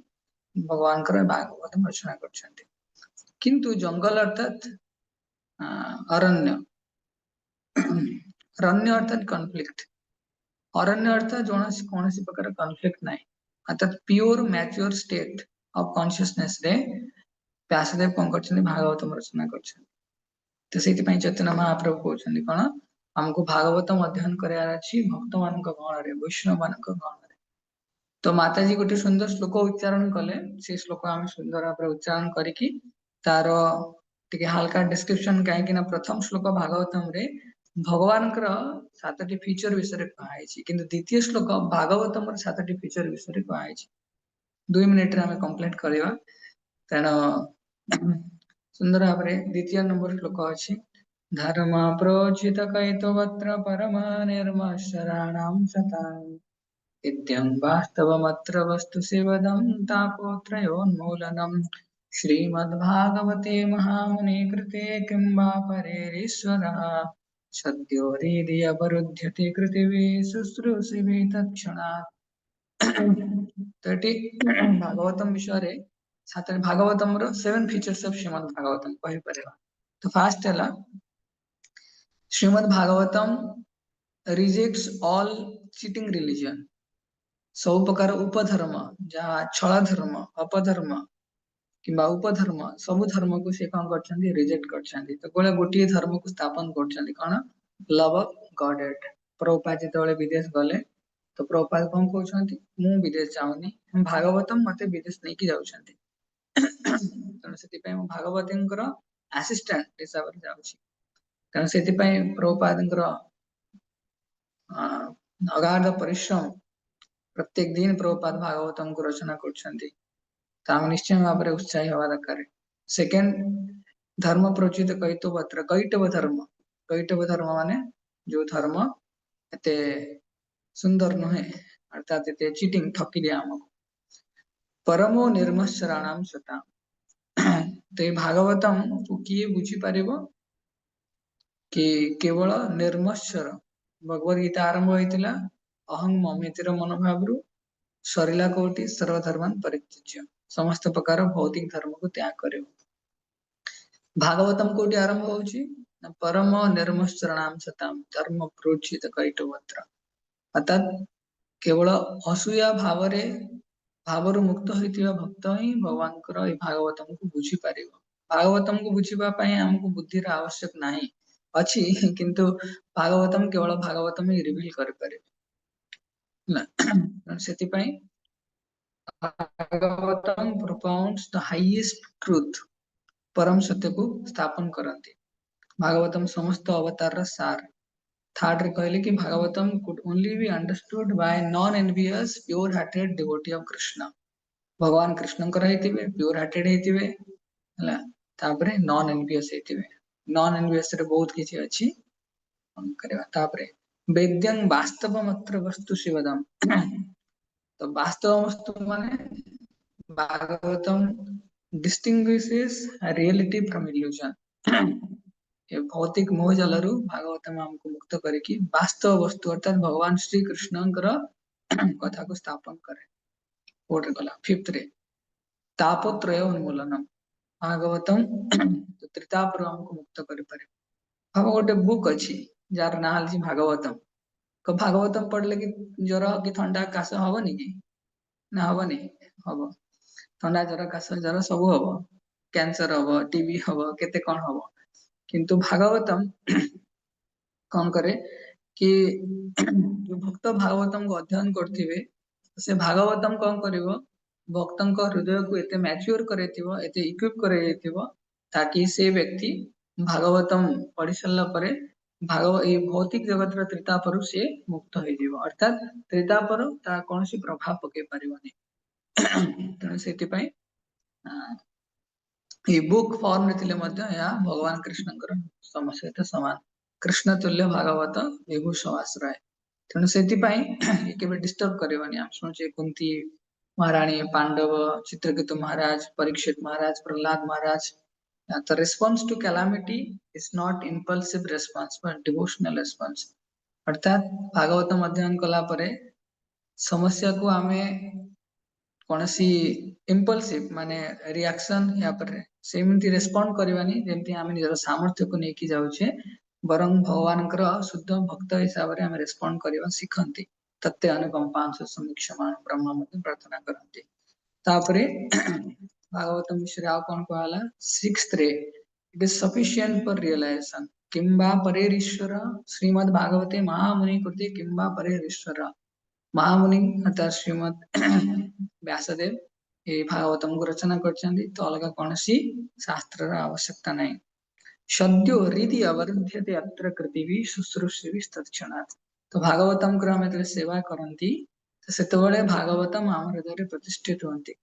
ଭଗବାନଙ୍କର ଭାଗବତ ରଚନା କରିଛନ୍ତି। କିନ୍ତୁ ଜଙ୍ଗଲ ଅର୍ଥାତ ଅରଣ୍ୟ, ରଣ୍ୟ ଅର୍ଥାତ କନଫ୍ଲିକ୍ଟ, ଅରଣ୍ୟ ଅର୍ଥାତ କୌଣସି ପ୍ରକାର କନଫ୍ଲିକ୍ଟ ନାହିଁ, ଅର୍ଥାତ pure mature state of consciousness ରେ ବ୍ୟାସଦେବ କଣ କରିଛନ୍ତି, ଭାଗବତ ରଚନା କରିଛନ୍ତି। ତ ସେଇଥିପାଇଁ ଚୈତନ୍ୟ ମହାପ୍ରଭୁ କହୁଛନ୍ତି କଣ, हमको भागवतम अध्ययन करार अछि भक्त मान गण रे वैष्णव मान गण रे। तो माताजी गोटे सुंदर श्लोक उच्चारण कले से श्लोक आम सुंदर भाव उच्चारण करिकी तार टिके हल्का डिस्क्रिप्शन कहीं प्रथम श्लोक भागवतम रे भगवान सातटी फीचर विषय कहुई किंतु द्वितीय श्लोक भागवतम सातटी फीचर विषय कहुई 2 मिनिट रे हमें कंप्लीट करवा तेणु सुंदर भाव द्वितीय नंबर श्लोक अच्छी धर्म प्रोचित कैतवत्र परमा निर्मशराणाम सताम् इत्यं वास्तवमत्र वस्तु शिवदं तापोत्रयोन्मूलनम् श्रीमद्भागवते महामुने कृते किं वा परेरीश्वरः सद्यो हृदि अवरुध्यते कृतिवे शुश्रूषिवे तत्क्षणात्। तो एटी भागवतम विषय रे सात भागवतम रो 7 फीचर्स ऑफ श्रीमद् भागवतम कहि परबा। तो फर्स्ट है Shrimad Bhagavatam rejects all cheating religion सब प्रकार उपधर्म जहाँ छल धर्म अपधर्म किंबा उपधर्म सब धर्म को से कौन कर रिजेक्ट कर तो गोले गोटे धर्म को स्थापन कर कौन लव ऑफ गॉडेड। प्रभुपाद जिते विदेश गले तो प्रभुपाद कौन कहते मु विदेश जाऊनी भागवतम मते विदेश नहीं कि जाउछंती तेणु से भागवती आसिस्टेंट हिसाब से जाऊँ तेणु से प्रभुपाद अगाध परिश्रम प्रत्येक दिन प्रभुपाद भागवतम को रचना कर निश्चय भाव में उत्साही हवा दरकार। सेकेंड धर्म प्रोचित कैतवत्र कैटव धर्म माने जो धर्म एते सुंदर नुहे अर्थात एते चीटिंग ठकी दिया हमको परमो निर्मशराणाम सता। तो ये भागवतम को किए बुझी पारिबो कि केवल निर्मशर भगवद गीता आरंभ होइतिला अहं ममेतिर मनोभाव रु सरिला कोटि सर्वधर्मान परित्यज्य समस्त प्रकार भौतिक धर्म को त्याग करे। भागवतम कोटि आरंभ होउची परम निर्मशरणाम सताम धर्म प्रोचित कैटवत्र अर्थात केवल असूया भावरु मुक्त होइतिबा भक्त ही भगवान कर भागवतम को बुझी पारिबो। भागवतम को बुझीबा पई हमको बुद्धि रा आवश्यक नाही अछि किंतु भागवतम केवल भागवतम ही रिवील कर पारे ना सेति पई भागवतम प्रोपाउंड्स द हाईएस्ट ट्रुथ परम सत्य को स्थापन करती। भागवतम समस्त अवतार सार। थर्ड रे कहले कि Bhagavatam could only be understood by non envious pure hearted devotee of Krishna भगवान कृष्ण कर हेतिबे प्योर हार्टेड हेतिबे हला तापरे नॉन एनवियस हेतिबे नॉन एनवियस रे बहुत किछि अछि करबा तापरे वेद्यं वास्तवमत्र वस्तु शिवदम। तो वास्तव वस्तु माने Bhagavatam distinguishes reality from illusion. ये भौतिक मोह जलरु भागवतम हमको मुक्त करके वास्तव वस्तु अर्थात भगवान श्री कृष्णଙ୍କର कथा को स्थापन करे। फोर्थ गला फिफ्थ रे तापत्रय उन्मूलनम भागवतम तो त्रिताप हमको मुक्त कर पारे। हम गोटे बुक अछि जार ना हलजी भागवतम को भागवतम पढ़ले कि ज्वर कि ठंडा काश हबनी कि ना हबनी हब ठंडा ज्वर काश ज्वर सब hub cancer hub TB hub केते कोन हब किंतु भागवतम कौन करे कि जो भक्त भागवतम को अध्ययन करथिबे से भागवतम कौन करिवो भक्तन को हृदय को एते मैच्योर करेथिबो एते इक्विप करेथिबो ताकि से व्यक्ति भागवतम पढ़ी सल्ला परे ये भौतिक जगत रो त्रितापरु से मुक्त हो जीवो अर्थात त्रितापर ता कोनसी प्रभाव पके परिबनी। तेणु सेति पई ये बुक फॉर्म रे या भगवान कृष्णकर समस्या समान कृष्ण तुल्य भागवत विभूषवाश्रय। तेणु से केवल डिस्टर्ब करवानी हम शुणुचे कुंती महाराणी पांडव चित्रकेतु महाराज परीक्षित महाराज प्रहलाद महाराज। The response to calamity is not impulsive response but devotional response। अर्थात भागवतम अध्ययन कला परे समस्या को आमे कोनसी इम्पल्सिव माने रिएक्शन या पर सेमिति रेस्पोंड करवानी जेमति आमे निजर सामर्थ्य को नेकी जाउछे बरं भगवान शुद्ध भक्त हिसाब रे आमे रेस्पोंड करवा सिखंती तत्ते अनुकंपांश समीक्षमान ब्रह्म मते प्रार्थना करंती। तापरे भागवतम विषय आ कोन कहला सिक्स्थ रे it is sufficient for realization किंबा परेरीश्वर श्रीमद् भागवते महामुनि कृते किंबा परेरीश्वर महामुनि अर्थात श्रीमद् व्यासदेव ये भागवतम को रचना करछन्ति तो अलग कोनसी शास्त्र आवश्यकता नहीं सद्यो हृदि अवरुध्यते अत्र कृतिवि शुश्रूषिवि तत्क्षणात् तो भागवतम को हम सेवा करंती तो सेतबळे भागवतम आम हृदय प्रतिष्ठित होती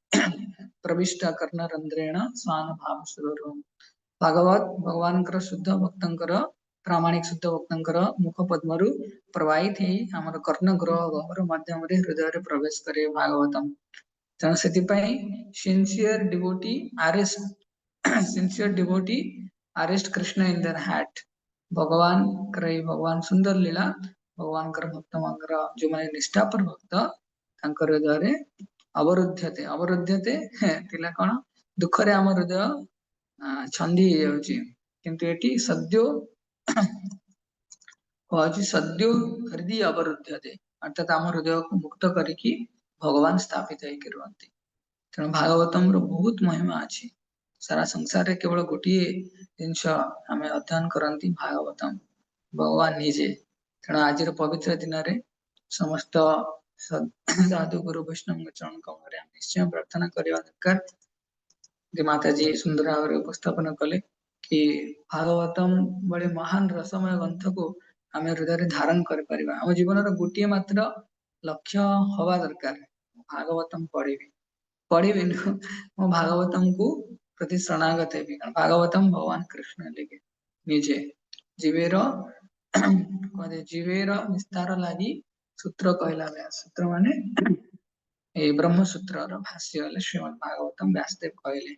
प्रविष्ट कर्णरंध्रेण स्वान भाव सुरम भागवत भगवान शुद्ध भक्तंकर प्रामाणिक शुद्ध भक्तंकर मुख पद्मरु प्रवाहित ही आमर कर्ण ग्रह गहर माध्यम हृदय प्रवेश करे भागवतम तेणु से sincere devotee arrest sincere devotee arrest Krishna in their heart भगवान भगवान सुंदर लीला भगवान भक्त मानकर जो माने निष्ठापर भक्त तांकर हृदय अवरुध्यते अवरुध्यते तिला कौन दुख रे आम हृदय छंदी हो जाउची किंतु एटी सद्यो सद्यो हृदय अवरुध्यते अर्थात आम हृदय को मुक्त करिकी भगवान स्थापित होइके रुहंती तेणु भागवतम रो बहुत महिमा अछि सारा संसार रे केवल गोटिए जिनस आमे अध्ययन करंती भागवतम भगवान निजे तेणु आज पवित्र दिन रे समस्त साधु गुरु वैष्णव चरण कमल निश्चय प्रार्थना करवा दरकार जे माता जी सुंदर भाव उपस्थापन कले कि भागवतम बड़े महान रसमय ग्रंथ को आम हृदय धारण कर परिबा हम जीवन गोटे मात्र लक्ष्य हवा दरकार भागवतम पढ़ी मो भागवतम को प्रति शरणागत है भागवतम भगवान कृष्ण लिखे निजे जीवेर जीवेर विस्तार लगी सूत्र कहला सूत्र माने ए ब्रह्मसूत्र भाष्य श्रीमद् भागवतम व्यासदेव कहले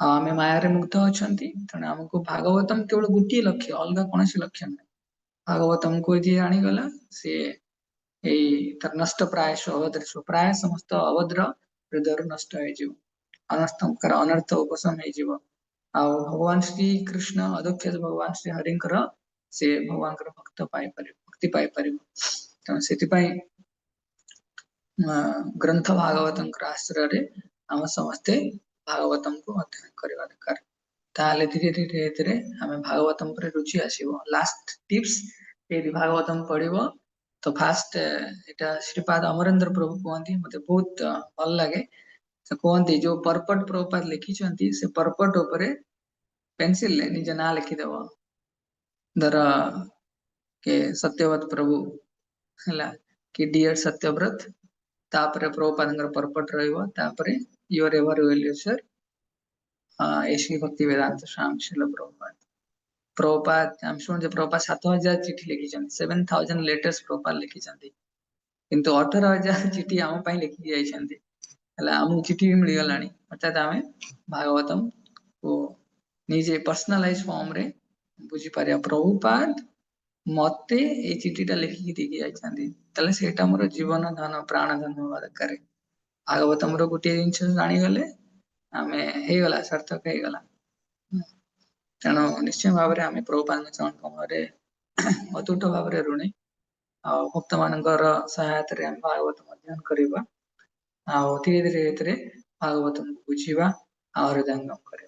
आमे माया मुग्ध अछंती तेणु आमको भागवतम केवल गोटे लक्ष्य अलग कौन लक्ष्य नहीं भागवतम को जी जानीगला सी तर नष्ट प्राय अवध्र प्राय समस्त अवध्र हृदय नष्ट हो अनर्थ उपशम हो भगवान श्री कृष्ण अदक्ष भगवान श्री हरिंकर से भगवान भक्त पाई भक्ति पाई तेणु से ग्रंथ भागवतम आश्रय आम समस्ते भागवतम को अध्ययन करवा दरकार ताले धीरे धीरे धीरे आम भागवतम पर रुचि आसीबो लास्ट टिप्स यदि भागवतम पढ़िबो तो फास्ट एटा श्रीपाद अमरेंद्र प्रभु कहती मते बहुत भल लगे से कहती जो परपट प्रभुपाद लिखिछंती से परपट उपरे पेंसिल ले निज ना लिखिदेव धर के सत्यव्रत प्रभु हला कि डियर सत्यव्रत तापरे प्रभुपादंकर परपट रहिबो तापरे योर एवर वेल्यूसर एसी भक्ति वेदांत स्वामी श्रील प्रभुपाद प्रभुपाद हम शुणु प्रभुपाद 7000 चिठी लिखिछन 7000 लेटर्स प्रभुपाद लिखिछन किंतु 18000 चिठी आम पई लिखि जाइछन्ती हला हम चिठी भी मिल गलानी अर्थात आमे भागवतम को निजे पर्सनलाइज फॉर्म रे बुझी पारिया प्रभुपाद मते ए चिठीटा लिखि देकी जाइछन्ती तले सेटा मोर जीवन धन प्राण धन होवा दरकार भागवतम रो गोटे जिंस जानी गले आमे हे गला सार्थक हे गला तेणु निश्चय भाव में आम प्रभुपाद चरण कमल अतुट भाव में ऋणी भक्त मान सहायता भागवतम अध्ययन करवा धीरे धीरे धीरे भागवतम को बुझा हृदयंगम कर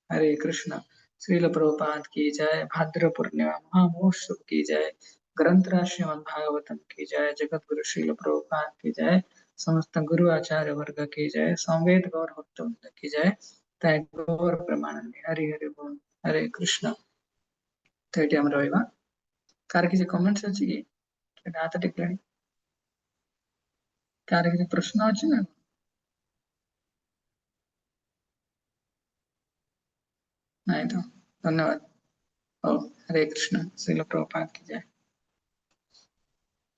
हरे कृष्ण श्रील प्रभुपाद की जय भाद्र पूर्णिमा महामहोत्सव की जय ग्रंथराज श्रीमद् भागवतम की जय जगत गुरु श्रील प्रभुपाद की जय समस्त गुरु आचार्य वर्ग की जय संवेद गौर भक्त की जय तय गौर प्रेमानंदी हरि हरि बोल हरे कृष्ण तो ये रहा कार किसी कमेंट्स अच्छी कि हाथ टेकले कार किसी प्रश्न अच्छी ना नहीं तो धन्यवाद हरे कृष्ण श्रील प्रभुपाद की जय।